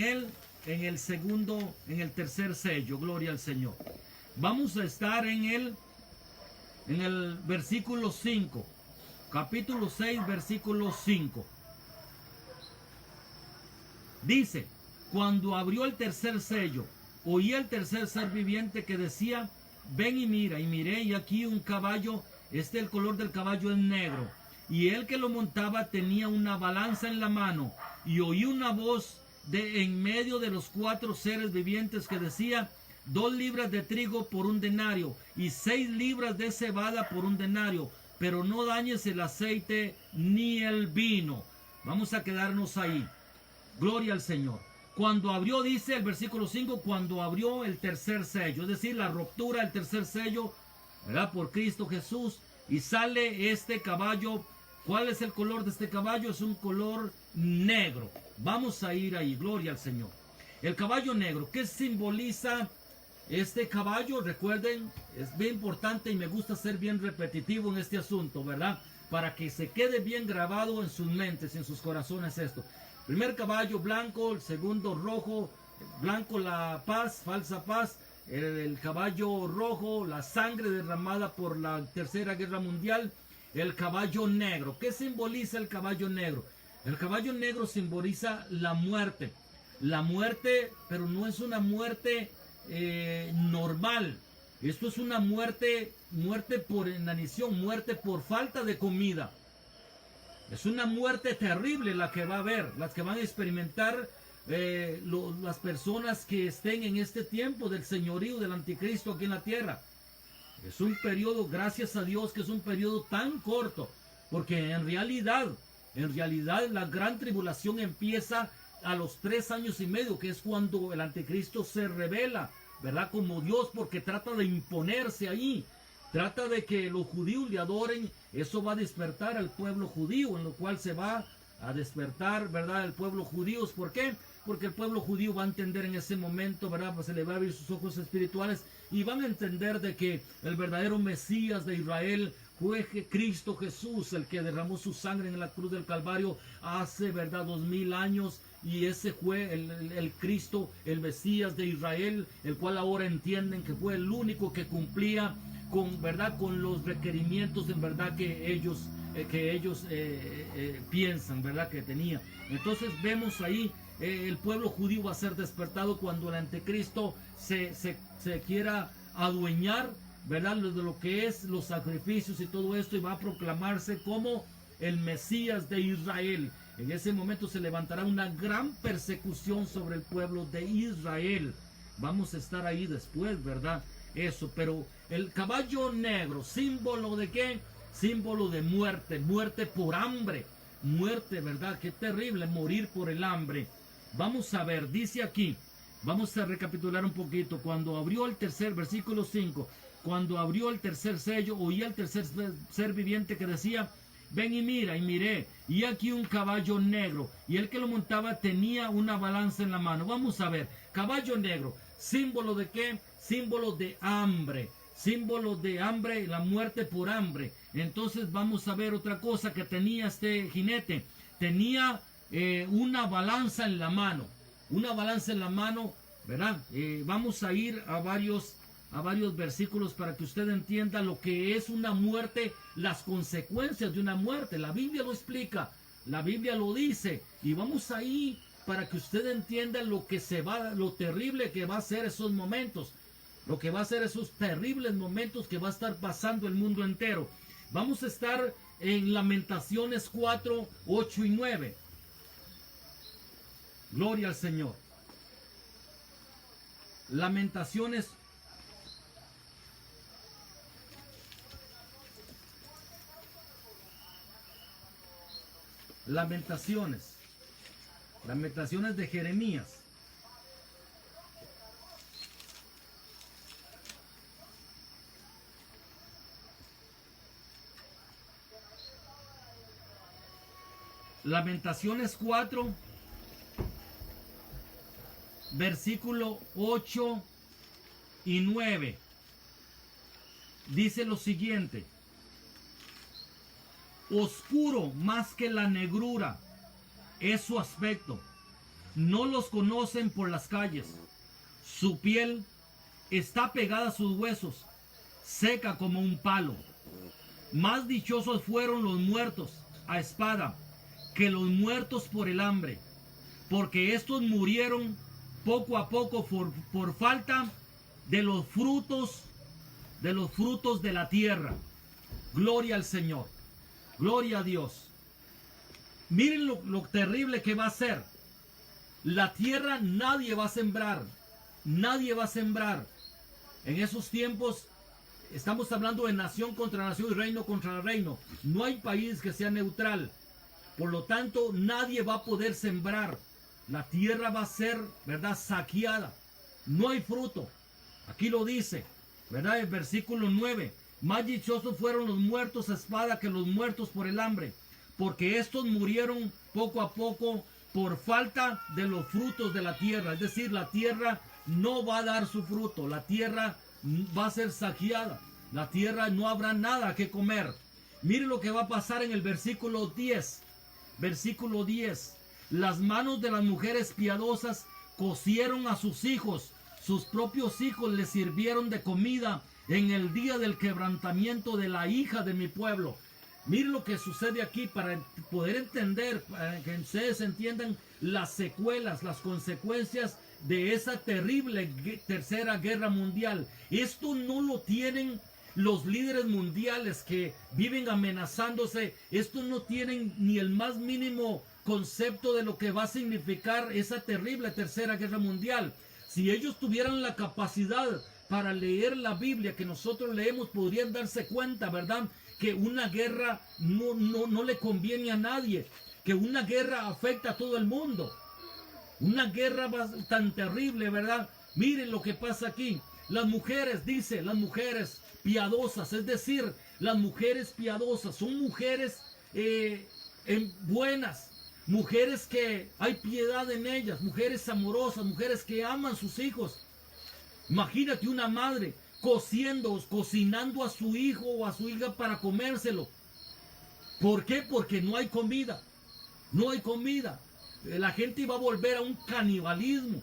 el tercer sello, gloria al Señor. Vamos a estar en el versículo 5, capítulo 6, versículo 5. Dice: cuando abrió el tercer sello, oí el tercer ser viviente que decía: ven y mira. Y miré, y aquí un caballo, el color del caballo es negro, y el que lo montaba tenía una balanza en la mano, y oí una voz en medio de los 4 seres vivientes que decía: 2 libras de trigo por un denario, y 6 libras de cebada por un denario, pero no dañes el aceite ni el vino. Vamos a quedarnos ahí. Gloria al Señor. Cuando abrió, dice el versículo 5, cuando abrió el tercer sello, es decir, la ruptura del tercer sello, ¿verdad? Por Cristo Jesús, y sale este caballo. ¿Cuál es el color de este caballo? Es un color negro. Vamos a ir ahí, gloria al Señor. El caballo negro, ¿qué simboliza este caballo? Recuerden, es bien importante y me gusta ser bien repetitivo en este asunto, ¿verdad? Para que se quede bien grabado en sus mentes, en sus corazones esto. Primer caballo blanco, el segundo rojo, blanco la paz, falsa paz, el caballo rojo, la sangre derramada por la Tercera Guerra Mundial, el caballo negro. ¿Qué simboliza el caballo negro? El caballo negro simboliza la muerte. La muerte, pero no es una muerte normal. Esto es una muerte por inanición, muerte por falta de comida. Es una muerte terrible la que va a haber, las que van a experimentar las personas que estén en este tiempo del señorío del anticristo aquí en la tierra. Es un periodo, gracias a Dios, que es un periodo tan corto, porque en realidad la gran tribulación empieza a los 3 años y medio, que es cuando el anticristo se revela, ¿verdad? Como Dios, porque trata de imponerse ahí. Trata de que los judíos le adoren. Eso va a despertar al pueblo judío, en lo cual se va a despertar, ¿verdad? El pueblo judío. ¿Por qué? Porque el pueblo judío va a entender en ese momento, ¿verdad? Pues se le va a abrir sus ojos espirituales y van a entender de que el verdadero Mesías de Israel fue Cristo Jesús, el que derramó su sangre en la cruz del Calvario hace, ¿verdad? 2000 años. Y ese fue el Cristo, el Mesías de Israel, el cual ahora entienden que fue el único que cumplía con, ¿verdad? Con los requerimientos en verdad que ellos piensan, ¿verdad? Que tenía. Entonces vemos ahí, el pueblo judío va a ser despertado cuando el anticristo se quiera adueñar, ¿verdad? De lo que es los sacrificios y todo esto, y va a proclamarse como el Mesías de Israel. En ese momento se levantará una gran persecución sobre el pueblo de Israel. Vamos a estar ahí después, ¿verdad? Eso, pero el caballo negro, símbolo de qué? Símbolo de muerte, muerte por hambre, muerte, ¿verdad? Qué terrible morir por el hambre. Vamos a ver, dice aquí, vamos a recapitular un poquito. Cuando abrió el tercer, versículo 5, cuando abrió el tercer sello, oía el tercer ser viviente que decía: ven y mira, y miré, y aquí un caballo negro, y el que lo montaba tenía una balanza en la mano. Vamos a ver, caballo negro, símbolo de qué? Símbolo de hambre, la muerte por hambre. Entonces vamos a ver otra cosa que tenía este jinete, tenía una balanza en la mano, ¿verdad? Vamos a ir a varios versículos para que usted entienda lo que es una muerte, las consecuencias de una muerte. La Biblia lo explica, la Biblia lo dice, y vamos ahí para que usted entienda lo terrible que va a ser esos momentos, lo que va a ser esos terribles momentos que va a estar pasando el mundo entero. Vamos a estar en Lamentaciones 4, 8 y 9. Gloria al Señor. Lamentaciones 'Lamentaciones de Jeremías. Lamentaciones 4, versículo 8 y 9. Dice lo siguiente: oscuro más que la negrura es su aspecto, no los conocen por las calles. Su piel está pegada a sus huesos, seca como un palo. Más dichosos fueron los muertos a espada que los muertos por el hambre, porque estos murieron poco a poco por falta de los frutos de la tierra. Gloria al Señor. Gloria a Dios. Miren lo terrible que va a ser. La tierra nadie va a sembrar. Nadie va a sembrar. En esos tiempos estamos hablando de nación contra nación y reino contra reino. No hay país que sea neutral. Por lo tanto, nadie va a poder sembrar. La tierra va a ser, ¿verdad?, saqueada. No hay fruto. Aquí lo dice, ¿verdad? El versículo 9. Más dichosos fueron los muertos a espada que los muertos por el hambre, porque estos murieron poco a poco por falta de los frutos de la tierra. Es decir, la tierra no va a dar su fruto. La tierra va a ser saqueada. La tierra no habrá nada que comer. Mire lo que va a pasar en el versículo 10. Versículo 10. Las manos de las mujeres piadosas cocieron a sus hijos. Sus propios hijos les sirvieron de comida en el día del quebrantamiento de la hija de mi pueblo. Miren lo que sucede aquí para poder entender, para que ustedes entiendan las secuelas, las consecuencias de esa terrible tercera guerra mundial. Esto no lo tienen los líderes mundiales que viven amenazándose. Esto no tienen ni el más mínimo concepto de lo que va a significar esa terrible tercera guerra mundial. Si ellos tuvieran la capacidad para leer la Biblia que nosotros leemos, podrían darse cuenta, ¿verdad?, que una guerra no le conviene a nadie, que una guerra afecta a todo el mundo. Una guerra tan terrible, ¿verdad? Miren lo que pasa aquí. Las mujeres, dice, las mujeres piadosas, es decir, las mujeres piadosas son mujeres buenas, mujeres que hay piedad en ellas, mujeres amorosas, mujeres que aman a sus hijos. Imagínate una madre cocinando a su hijo o a su hija para comérselo. ¿Por qué? Porque no hay comida. No hay comida. La gente va a volver a un canibalismo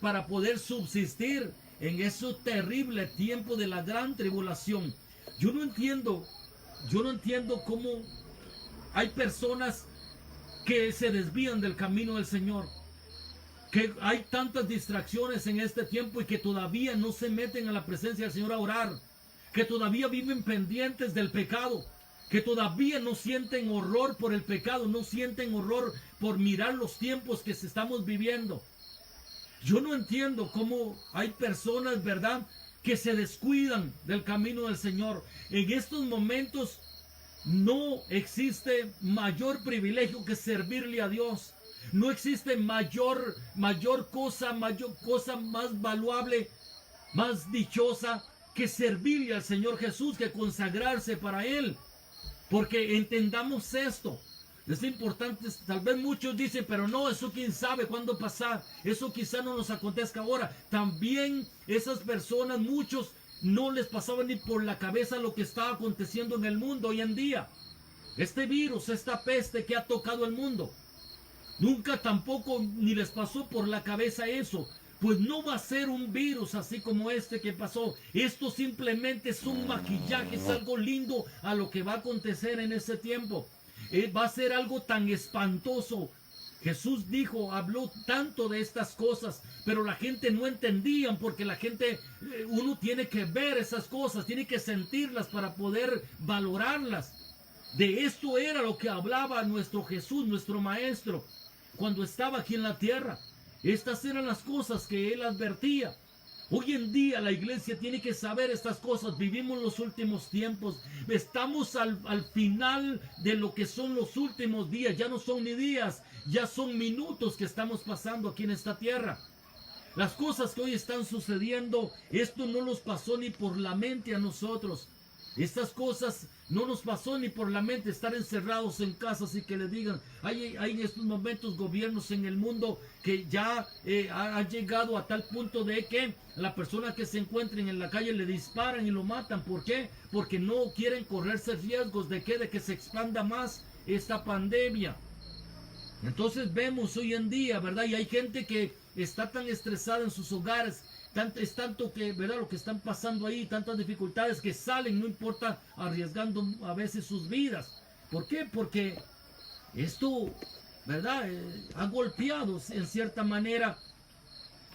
para poder subsistir en ese terrible tiempo de la gran tribulación. Yo no entiendo cómo hay personas que se desvían del camino del Señor, que hay tantas distracciones en este tiempo y que todavía no se meten a la presencia del Señor a orar, que todavía viven pendientes del pecado, que todavía no sienten horror por el pecado, no sienten horror por mirar los tiempos que estamos viviendo. Yo no entiendo cómo hay personas, ¿verdad?, que se descuidan del camino del Señor. En estos momentos no existe mayor privilegio que servirle a Dios. No existe mayor cosa más valuable, más dichosa que servirle al Señor Jesús, que consagrarse para Él. Porque entendamos esto. Es importante, tal vez muchos dicen, pero no, eso quién sabe cuándo pasar, eso quizá no nos acontezca ahora. También esas personas, muchos no les pasaba ni por la cabeza lo que está aconteciendo en el mundo hoy en día. Este virus, esta peste que ha tocado el mundo, nunca tampoco ni les pasó por la cabeza eso. Pues no va a ser un virus así como este que pasó. Esto simplemente es un maquillaje, es algo lindo a lo que va a acontecer en ese tiempo. Va a ser algo tan espantoso. Jesús dijo, habló tanto de estas cosas, pero la gente no entendía, porque la gente, uno tiene que ver esas cosas, tiene que sentirlas para poder valorarlas. De esto era lo que hablaba nuestro Jesús, nuestro Maestro, cuando estaba aquí en la tierra. Estas eran las cosas que Él advertía. Hoy en día la iglesia tiene que saber estas cosas. Vivimos los últimos tiempos. Estamos al final de lo que son los últimos días. Ya no son ni días, ya son minutos que estamos pasando aquí en esta tierra. Las cosas que hoy están sucediendo, esto no nos pasó ni por la mente a nosotros. Estas cosas no nos pasó ni por la mente, estar encerrados en casas y que le digan, hay en estos momentos gobiernos en el mundo que ya han llegado a tal punto de que la persona que se encuentren en la calle le disparan y lo matan. ¿Por qué? Porque no quieren correrse riesgos de que se expanda más esta pandemia. Entonces vemos hoy en día, ¿verdad? Y hay gente que está tan estresada en sus hogares, es tanto que, ¿verdad?, lo que están pasando ahí, tantas dificultades que salen, no importa, arriesgando a veces sus vidas. ¿Por qué? Porque esto, ¿verdad?, ha golpeado en cierta manera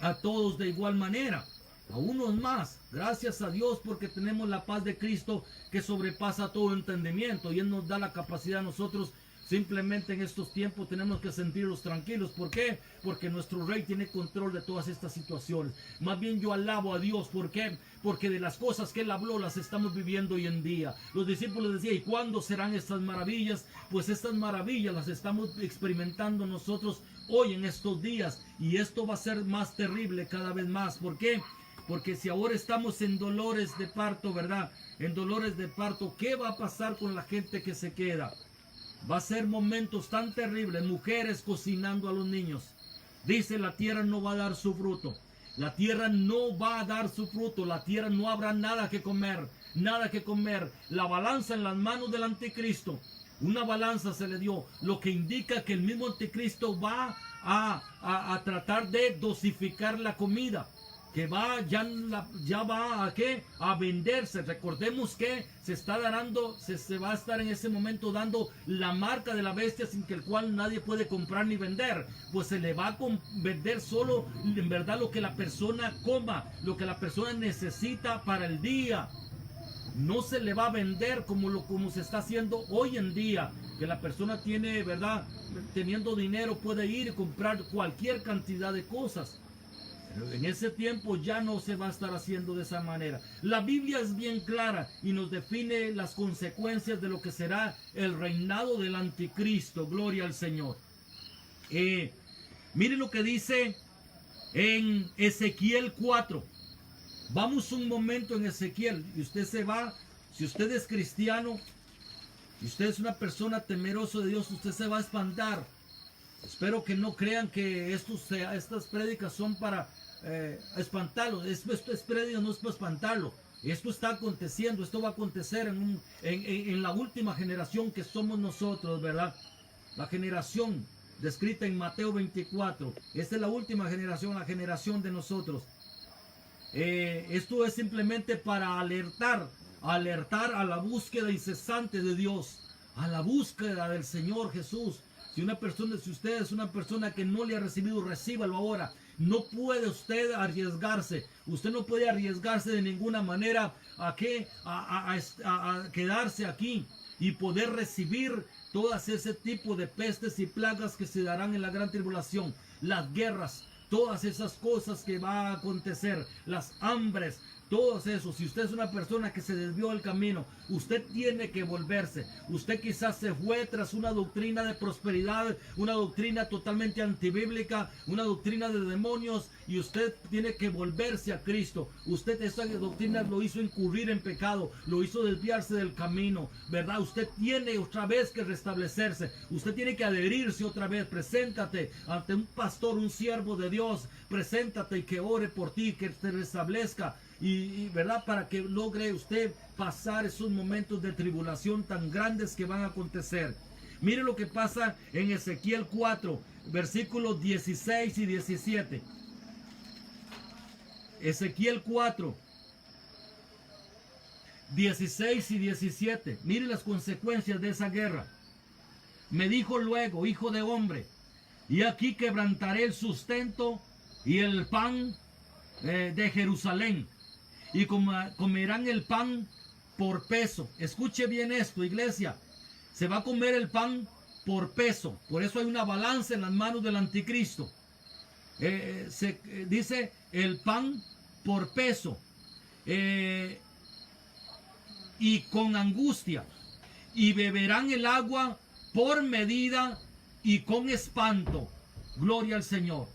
a todos de igual manera, a unos más. Gracias a Dios porque tenemos la paz de Cristo que sobrepasa todo entendimiento, y Él nos da la capacidad a nosotros Simplemente en estos tiempos tenemos que sentirnos tranquilos. ¿Por qué? Porque nuestro Rey tiene control de todas estas situaciones. Más bien yo alabo a Dios. ¿Por qué? Porque de las cosas que Él habló las estamos viviendo hoy en día. Los discípulos decían, ¿y cuándo serán estas maravillas? Pues estas maravillas las estamos experimentando nosotros hoy en estos días. Y esto va a ser más terrible cada vez más. ¿Por qué? Porque si ahora estamos en dolores de parto, ¿verdad? En dolores de parto, ¿qué va a pasar con la gente que se queda? Va a ser momentos tan terribles, mujeres cocinando a los niños. Dice, la tierra no va a dar su fruto. La tierra no va a dar su fruto. La tierra no habrá nada que comer. Nada que comer. La balanza en las manos del anticristo. Una balanza se le dio. Lo que indica que el mismo anticristo va a tratar de dosificar la comida. Que va, ya va a qué, a venderse. Recordemos que se va a estar en ese momento dando la marca de la bestia, sin que el cual nadie puede comprar ni vender. Pues se le va a vender solo en verdad lo que la persona coma, lo que la persona necesita para el día. No se le va a vender como se está haciendo hoy en día, que la persona tiene, verdad, teniendo dinero puede ir y comprar cualquier cantidad de cosas. Pero en ese tiempo ya no se va a estar haciendo de esa manera. La Biblia es bien clara y nos define las consecuencias de lo que será el reinado del anticristo. Gloria al Señor. Mire lo que dice en Ezequiel 4. Vamos un momento en Ezequiel y usted se va. Si usted es cristiano y usted es una persona temerosa de Dios, usted se va a espantar. Espero que no crean que estas prédicas son para espantarlo. Esto es prédica, no es para espantarlo. Esto está aconteciendo, esto va a acontecer en la última generación que somos nosotros, ¿verdad? La generación descrita en Mateo 24. Esta es la última generación, la generación de nosotros. Esto es simplemente para alertar a la búsqueda incesante de Dios, a la búsqueda del Señor Jesús. Si usted es una persona que no le ha recibido, recíbalo ahora. No puede usted arriesgarse. Usted no puede arriesgarse de ninguna manera a quedarse aquí y poder recibir todas ese tipo de pestes y plagas que se darán en la gran tribulación. Las guerras, todas esas cosas que va a acontecer, las hambres, todos esos. Si usted es una persona que se desvió del camino, usted tiene que volverse. Usted quizás se fue tras una doctrina de prosperidad, una doctrina totalmente antibíblica, una doctrina de demonios, y usted tiene que volverse a Cristo. Usted esa doctrina lo hizo incurrir en pecado, lo hizo desviarse del camino, ¿verdad? Usted tiene otra vez que restablecerse. Usted tiene que adherirse otra vez. Preséntate ante un pastor, un siervo de Dios. Preséntate y que ore por ti, que te restablezca. Y verdad, para que logre usted pasar esos momentos de tribulación tan grandes que van a acontecer. Mire lo que pasa en Ezequiel 4, versículos 16 y 17. Ezequiel 4, 16 y 17. Mire las consecuencias de esa guerra. Me dijo luego, hijo de hombre, y aquí quebrantaré el sustento y el pan de Jerusalén, y comerán el pan por peso. Escuche bien esto, iglesia. Se va a comer el pan por peso. Por eso hay una balanza en las manos del anticristo. Dice el pan por peso. Y con angustia. Y beberán el agua por medida y con espanto. Gloria al Señor.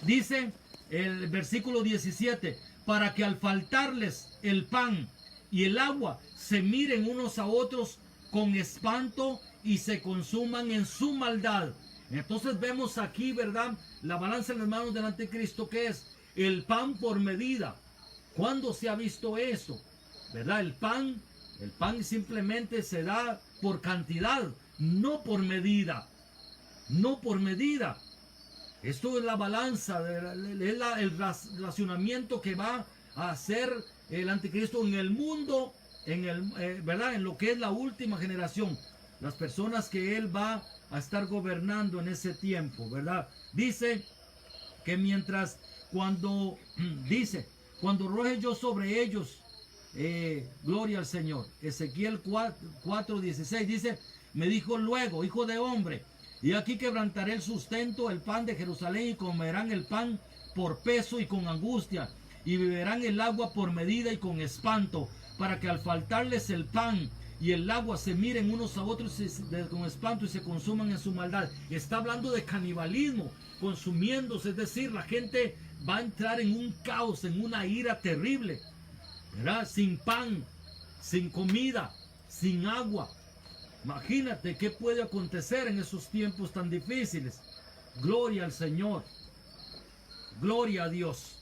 Dice el versículo 17. Para que al faltarles el pan y el agua se miren unos a otros con espanto y se consuman en su maldad. Entonces vemos aquí, ¿verdad? La balanza en las manos del anticristo, que es el pan por medida. ¿Cuándo se ha visto eso? ¿Verdad? El pan simplemente se da por cantidad, no por medida. No por medida. Esto es la balanza, es el racionamiento que va a hacer el anticristo en el mundo, ¿verdad? En lo que es la última generación, las personas que él va a estar gobernando en ese tiempo, ¿verdad? Dice que cuando arroje yo sobre ellos gloria al Señor. Ezequiel 4:16 dice, me dijo luego, hijo de hombre, y aquí quebrantaré el sustento, el pan de Jerusalén, y comerán el pan por peso y con angustia, y beberán el agua por medida y con espanto, para que al faltarles el pan y el agua se miren unos a otros con espanto y se consuman en su maldad. Está hablando de canibalismo, consumiéndose, es decir, la gente va a entrar en un caos, en una ira terrible, ¿verdad? Sin pan, sin comida, sin agua. Imagínate qué puede acontecer en esos tiempos tan difíciles. Gloria al Señor. Gloria a Dios.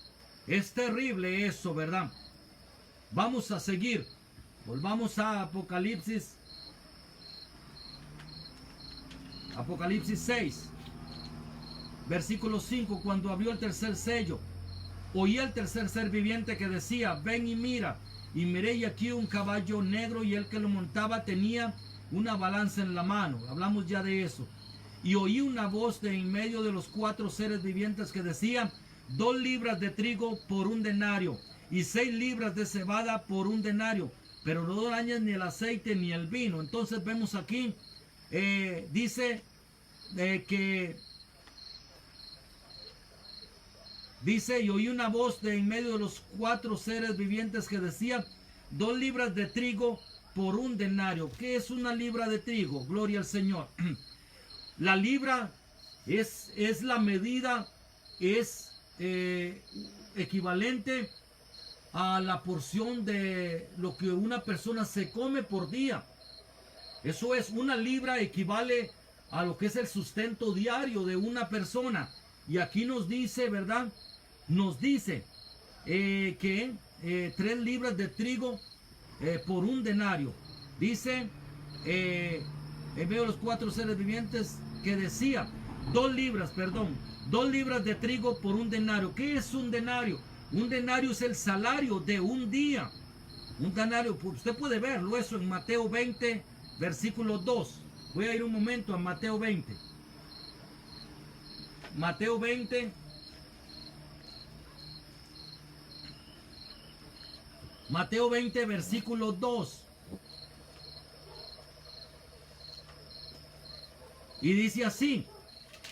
Es terrible eso, ¿verdad? Vamos a seguir. Volvamos a Apocalipsis. Apocalipsis 6. Versículo 5. Cuando abrió el tercer sello, oí el tercer ser viviente que decía, ven y mira. Y miré y aquí un caballo negro, y el que lo montaba tenía una balanza en la mano. Hablamos ya de eso. Y oí una voz de en medio de los 4 seres vivientes que decía, 2 libras de trigo por 1 denario, y 6 libras de cebada por 1 denario, pero no dañes ni el aceite ni el vino. Entonces vemos aquí, dice y oí una voz de en medio de los 4 seres vivientes que decía, 2 libras de trigo por 1 denario. ¿Qué es una libra de trigo? Gloria al Señor. La libra es la medida, es equivalente a la porción de lo que una persona se come por día. Eso es, una libra equivale a lo que es el sustento diario de una persona. Y aquí nos dice, ¿verdad? Nos dice que 3 libras de trigo por 1 denario. Dice en medio de los 4 seres vivientes que decía 2 libras de trigo por 1 denario. ¿Qué es 1 denario? Un denario es el salario de un día. Un denario, usted puede verlo eso en Mateo 20, versículo 2. Voy a ir un momento a Mateo 20. Mateo 20. Mateo 20, versículo 2. Y dice así,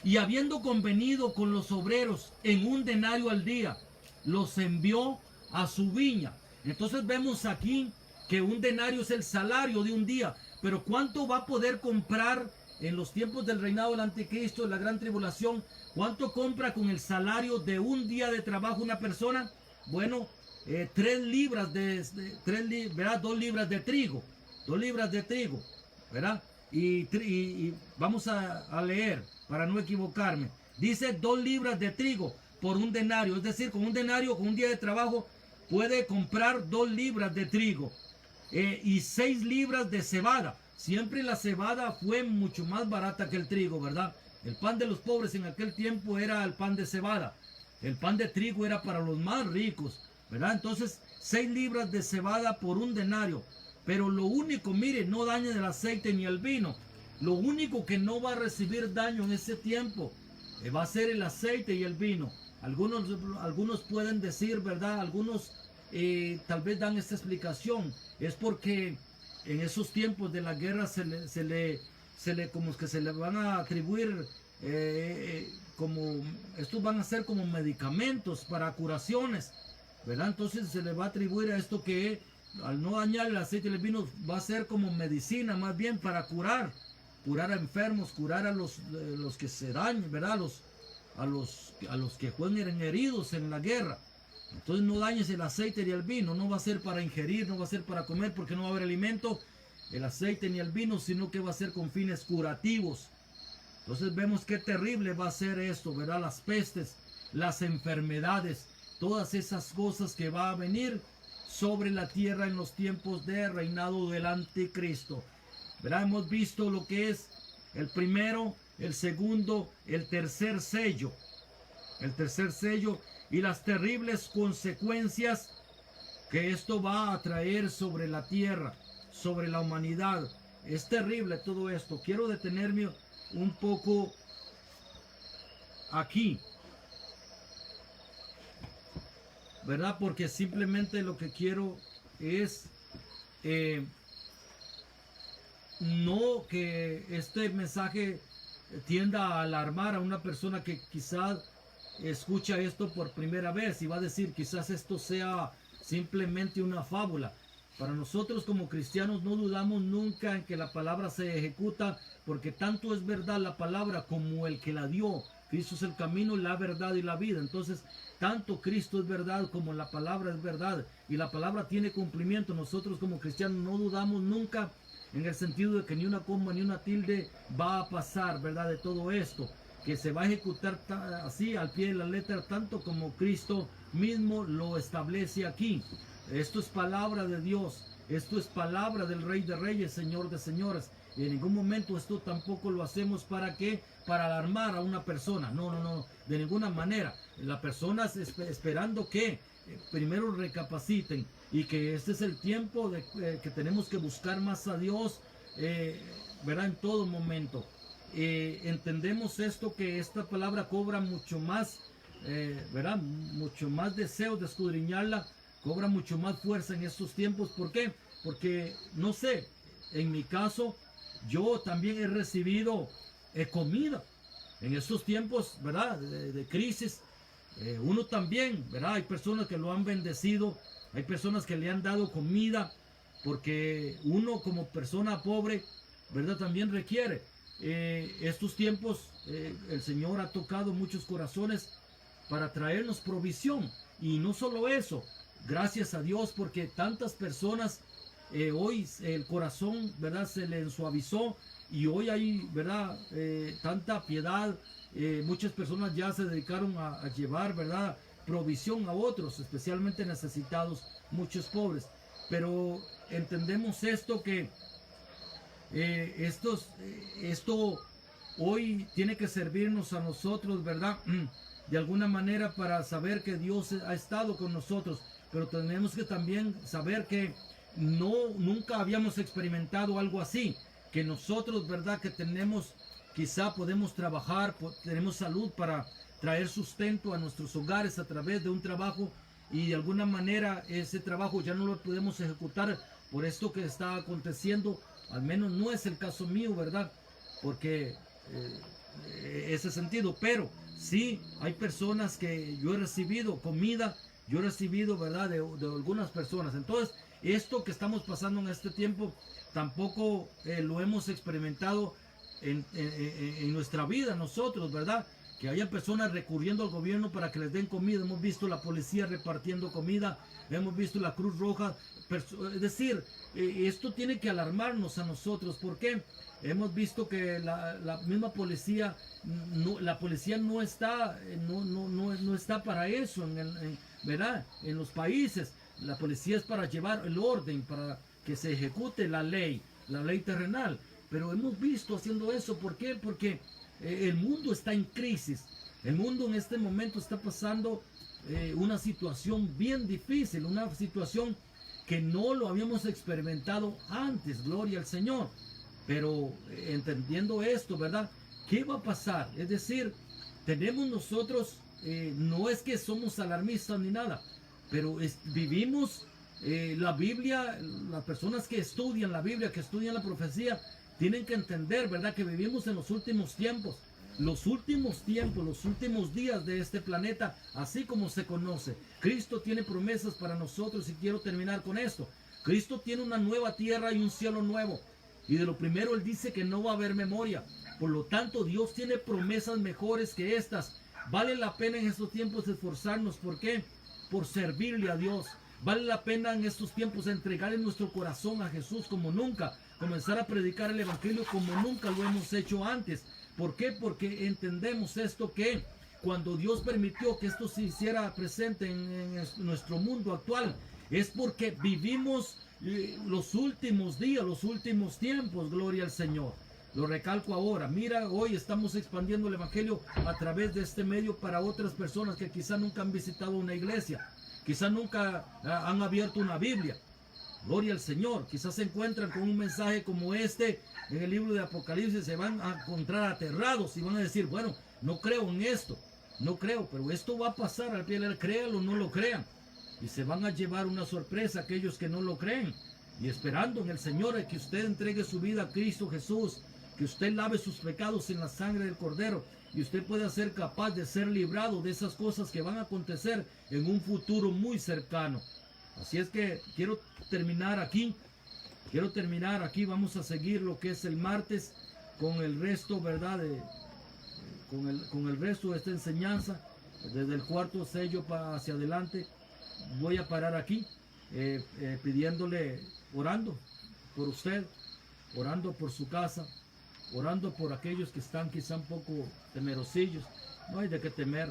y habiendo convenido con los obreros en 1 denario al día, los envió a su viña. Entonces vemos aquí que 1 denario es el salario de un día, pero ¿cuánto va a poder comprar en los tiempos del reinado del anticristo, de la gran tribulación? ¿Cuánto compra con el salario de un día de trabajo una persona? Bueno, 3 libras ¿verdad? 2 libras de trigo, 2 libras de trigo, ¿verdad? Y vamos a leer para no equivocarme. Dice 2 libras de trigo por 1 denario, es decir, con 1 denario, con un día de trabajo, puede comprar 2 libras de trigo y 6 libras de cebada. Siempre la cebada fue mucho más barata que el trigo, ¿verdad? El pan de los pobres en aquel tiempo era el pan de cebada. El pan de trigo era para los más ricos, ¿verdad? Entonces, 6 libras de cebada por 1 denario. Pero lo único, mire, no daña el aceite ni el vino. Lo único que no va a recibir daño en ese tiempo va a ser el aceite y el vino. Algunos pueden decir, ¿verdad? Algunos tal vez dan esta explicación. Es porque en esos tiempos de la guerra como que se le van a atribuir como estos van a ser como medicamentos para curaciones, ¿verdad? Entonces se le va a atribuir a esto que al no dañar el aceite y el vino va a ser como medicina más bien para curar a enfermos, curar a los que se dañen, ¿verdad? A los que fueron heridos en la guerra. Entonces no dañes el aceite ni el vino, no va a ser para ingerir, no va a ser para comer porque no va a haber alimento, el aceite ni el vino, sino que va a ser con fines curativos. Entonces vemos qué terrible va a ser esto, ¿verdad? Las pestes, las enfermedades, todas esas cosas que va a venir sobre la tierra en los tiempos de reinado del anticristo. ¿Verdad? Hemos visto lo que es el primero, el segundo, el tercer sello. El tercer sello y las terribles consecuencias que esto va a traer sobre la tierra, sobre la humanidad. Es terrible todo esto. Quiero detenerme un poco aquí, ¿verdad? Porque simplemente lo que quiero es no que este mensaje tienda a alarmar a una persona que quizás escucha esto por primera vez y va a decir, quizás esto sea simplemente una fábula. Para nosotros como cristianos no dudamos nunca en que la palabra se ejecuta, porque tanto es verdad la palabra como el que la dio. Cristo es el camino, la verdad y la vida. Entonces, tanto Cristo es verdad como la palabra es verdad. Y la palabra tiene cumplimiento. Nosotros como cristianos no dudamos nunca en el sentido de que ni una coma ni una tilde va a pasar, ¿verdad? De todo esto, que se va a ejecutar así al pie de la letra, tanto como Cristo mismo lo establece aquí. Esto es palabra de Dios, esto es palabra del Rey de Reyes, Señor de Señores. Y en ningún momento esto tampoco lo hacemos para ¿qué? Para alarmar a una persona. No, de ninguna manera. La persona esperando que primero recapaciten y que este es el tiempo de que tenemos que buscar más a Dios, ¿verdad? En todo momento. Entendemos esto, que esta palabra cobra mucho más, ¿verdad? Mucho más deseo de escudriñarla, cobra mucho más fuerza en estos tiempos. ¿Por qué? Porque, no sé, en mi caso, yo también he recibido comida en estos tiempos, ¿verdad? De crisis. Uno también, ¿verdad? Hay personas que lo han bendecido, hay personas que le han dado comida, porque uno como persona pobre, ¿verdad? También requiere. Estos tiempos el Señor ha tocado muchos corazones para traernos provisión. Y no solo eso, gracias a Dios, porque tantas personas hoy el corazón, ¿verdad? Se le suavizó y hoy hay, ¿verdad? Tanta piedad. Muchas personas ya se dedicaron a llevar, ¿verdad? Provisión a otros, especialmente necesitados, muchos pobres. Pero entendemos esto, que esto hoy tiene que servirnos a nosotros, ¿verdad? De alguna manera, para saber que Dios ha estado con nosotros. Pero tenemos que también saber que nunca habíamos experimentado algo así. Que nosotros, ¿verdad? Que tenemos, quizá podemos trabajar, tenemos salud para traer sustento a nuestros hogares a través de un trabajo, y de alguna manera ese trabajo ya no lo podemos ejecutar por esto que está aconteciendo. Al menos no es el caso mío, ¿verdad? Porque ese sentido, pero sí hay personas que yo he recibido comida, yo he recibido, ¿verdad? De algunas personas. Entonces, esto que estamos pasando en este tiempo tampoco lo hemos experimentado en nuestra vida nosotros, ¿verdad? Que haya personas recurriendo al gobierno para que les den comida. Hemos visto la policía repartiendo comida, hemos visto la Cruz Roja. Es decir, esto tiene que alarmarnos a nosotros. ¿Por qué? Hemos visto que la misma policía, la policía no está para eso, ¿verdad? En los países. La policía es para llevar el orden, para que se ejecute la ley terrenal. Pero hemos visto haciendo eso. ¿Por qué? Porque el mundo está en crisis. El mundo en este momento está pasando una situación bien difícil, una situación que no lo habíamos experimentado antes, gloria al Señor. Pero entendiendo esto, ¿verdad? ¿Qué va a pasar? Es decir, tenemos nosotros, no es que somos alarmistas ni nada, pero vivimos la Biblia. Las personas que estudian la Biblia, que estudian la profecía, tienen que entender, ¿verdad? Que vivimos en los últimos tiempos, los últimos días de este planeta, así como se conoce. Cristo tiene promesas para nosotros, y quiero terminar con esto. Cristo tiene una nueva tierra y un cielo nuevo. Y de lo primero Él dice que no va a haber memoria. Por lo tanto, Dios tiene promesas mejores que estas. Vale la pena en estos tiempos esforzarnos. ¿Por qué? Por servirle a Dios. Vale la pena en estos tiempos entregarle nuestro corazón a Jesús como nunca. Comenzar a predicar el Evangelio como nunca lo hemos hecho antes. ¿Por qué? Porque entendemos esto, que cuando Dios permitió que esto se hiciera presente en nuestro mundo actual, es porque vivimos los últimos días, los últimos tiempos, gloria al Señor. Lo recalco ahora. Mira, hoy estamos expandiendo el Evangelio a través de este medio para otras personas que quizá nunca han visitado una iglesia, quizá nunca han abierto una Biblia. Gloria al Señor. Quizás se encuentran con un mensaje como este en el libro de Apocalipsis, se van a encontrar aterrados y van a decir, bueno, no creo en esto, no creo, pero esto va a pasar al pie de la letra, créanlo o no lo crean. Y se van a llevar una sorpresa aquellos que no lo creen. Y esperando en el Señor a que usted entregue su vida a Cristo Jesús, que usted lave sus pecados en la sangre del Cordero y usted pueda ser capaz de ser librado de esas cosas que van a acontecer en un futuro muy cercano. Así es que quiero terminar aquí. Vamos a seguir lo que es el martes con el resto, ¿verdad? Con el resto de esta enseñanza, desde el cuarto sello hacia adelante. Voy a parar aquí, pidiéndole, orando por usted, orando por su casa, orando por aquellos que están quizá un poco temerosillos. No hay de qué temer.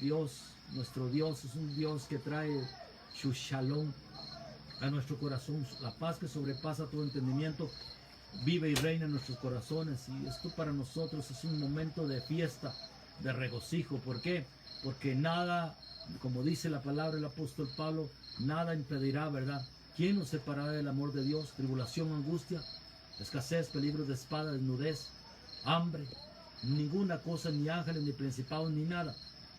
Dios, nuestro Dios, es un Dios que trae su shalom a nuestro corazón, la paz que sobrepasa todo entendimiento, vive y reina en nuestros corazones. Y esto para nosotros es un momento de fiesta, de regocijo. ¿Por qué? Porque nada, como dice la palabra del apóstol Pablo, nada impedirá, ¿verdad? ¿Quién nos separará del amor de Dios? Tribulación, angustia, escasez, peligro de espada, desnudez, hambre. Ninguna cosa, ni ángeles, ni principados, ni nada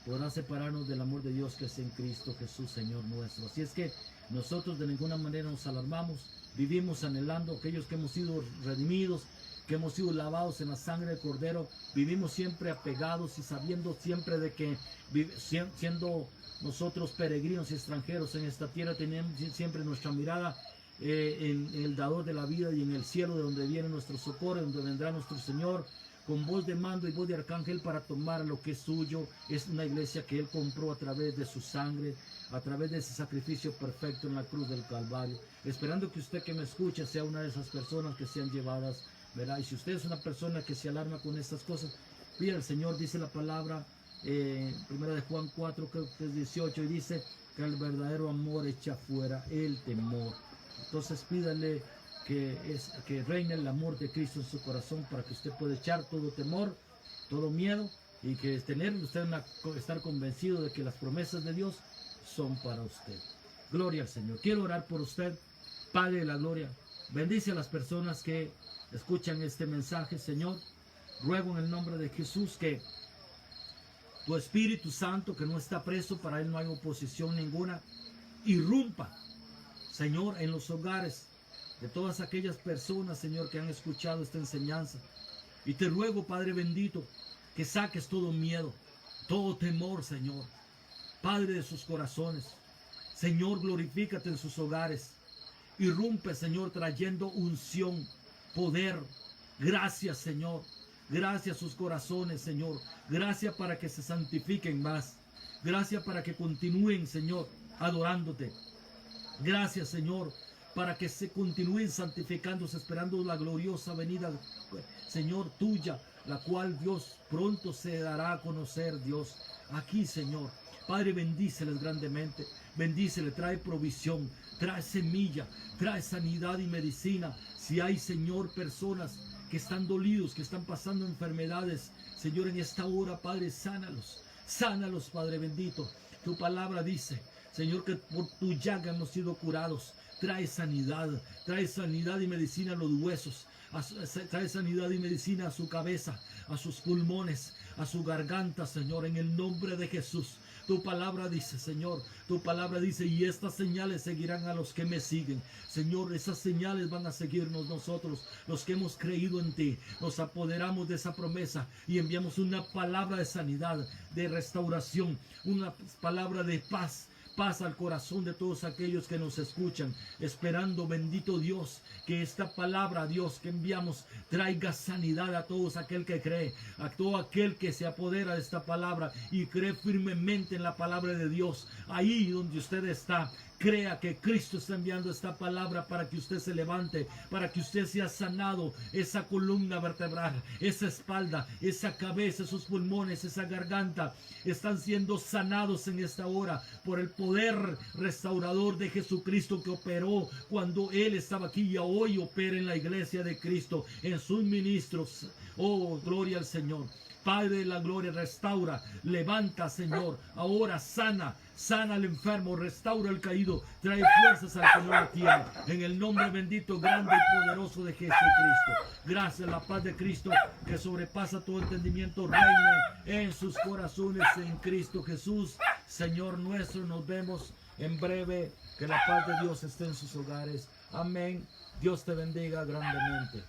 podrá separarnos del amor de Dios que es en Cristo Jesús, Señor nuestro. Así es que nosotros de ninguna manera nos alarmamos, vivimos anhelando aquellos que hemos sido redimidos, que hemos sido lavados en la sangre del Cordero, vivimos siempre apegados y sabiendo siempre de que siendo nosotros peregrinos y extranjeros en esta tierra, tenemos siempre nuestra mirada en el dador de la vida y en el cielo, de donde viene nuestro socorro, donde vendrá nuestro Señor con voz de mando y voz de arcángel para tomar lo que es suyo. Es una iglesia que Él compró a través de su sangre, a través de ese sacrificio perfecto en la cruz del Calvario, esperando que usted que me escucha sea una de esas personas que sean llevadas, ¿verdad? Y si usted es una persona que se alarma con estas cosas, pida al Señor. Dice la palabra, primera de Juan 4, creo que es 18, y dice que el verdadero amor echa fuera el temor. Entonces pídale que reine el amor de Cristo en su corazón para que usted pueda echar todo temor, todo miedo, y que estar convencido de que las promesas de Dios son para usted. Gloria al Señor. Quiero orar por usted. Padre de la gloria, bendice a las personas que escuchan este mensaje, Señor. Ruego en el nombre de Jesús que tu Espíritu Santo, que no está preso, para Él no hay oposición ninguna, irrumpa, Señor, en los hogares de todas aquellas personas, Señor, que han escuchado esta enseñanza. Y te ruego, Padre bendito, que saques todo miedo, todo temor, Señor, Padre, de sus corazones. Señor, glorifícate en sus hogares. Irrumpe, Señor, trayendo unción, poder. Gracias, Señor. Gracias a sus corazones, Señor. Gracias para que se santifiquen más. Gracias para que continúen, Señor, adorándote. Gracias, Señor, para que se continúen santificándose, esperando la gloriosa venida, Señor, tuya, la cual, Dios, pronto se dará a conocer, Dios, aquí, Señor. Padre, bendíceles grandemente, bendíceles, trae provisión, trae semilla, trae sanidad y medicina. Si hay, Señor, personas que están dolidos, que están pasando enfermedades, Señor, en esta hora, Padre, sánalos, sánalos, Padre bendito. Tu palabra dice, Señor, que por tu llaga hemos sido curados. Trae sanidad y medicina a los huesos, trae sanidad y medicina a su cabeza, a sus pulmones, a su garganta, Señor, en el nombre de Jesús. Tu palabra dice, Señor, tu palabra dice, y estas señales seguirán a los que me siguen. Señor, esas señales van a seguirnos nosotros, los que hemos creído en ti. Nos apoderamos de esa promesa y enviamos una palabra de sanidad, de restauración, una palabra de paz. Paz al corazón de todos aquellos que nos escuchan, esperando, bendito Dios, que esta palabra, Dios, que enviamos, traiga sanidad a todos aquel que cree, a todo aquel que se apodera de esta palabra y cree firmemente en la palabra de Dios. Ahí donde usted está, crea que Cristo está enviando esta palabra para que usted se levante, para que usted sea sanado, esa columna vertebral, esa espalda, esa cabeza, esos pulmones, esa garganta, están siendo sanados en esta hora por el poder restaurador de Jesucristo que operó cuando Él estaba aquí y hoy opera en la iglesia de Cristo, en sus ministros. Oh, gloria al Señor. Padre de la gloria, restaura, levanta, Señor, ahora sana al enfermo, restaura al caído, trae fuerzas al que no la tiene, en el nombre bendito, grande y poderoso de Jesucristo. Gracias, la paz de Cristo, que sobrepasa todo entendimiento, reine en sus corazones, en Cristo Jesús. Señor nuestro. Nos vemos en breve. Que la paz de Dios esté en sus hogares. Amén. Dios te bendiga grandemente.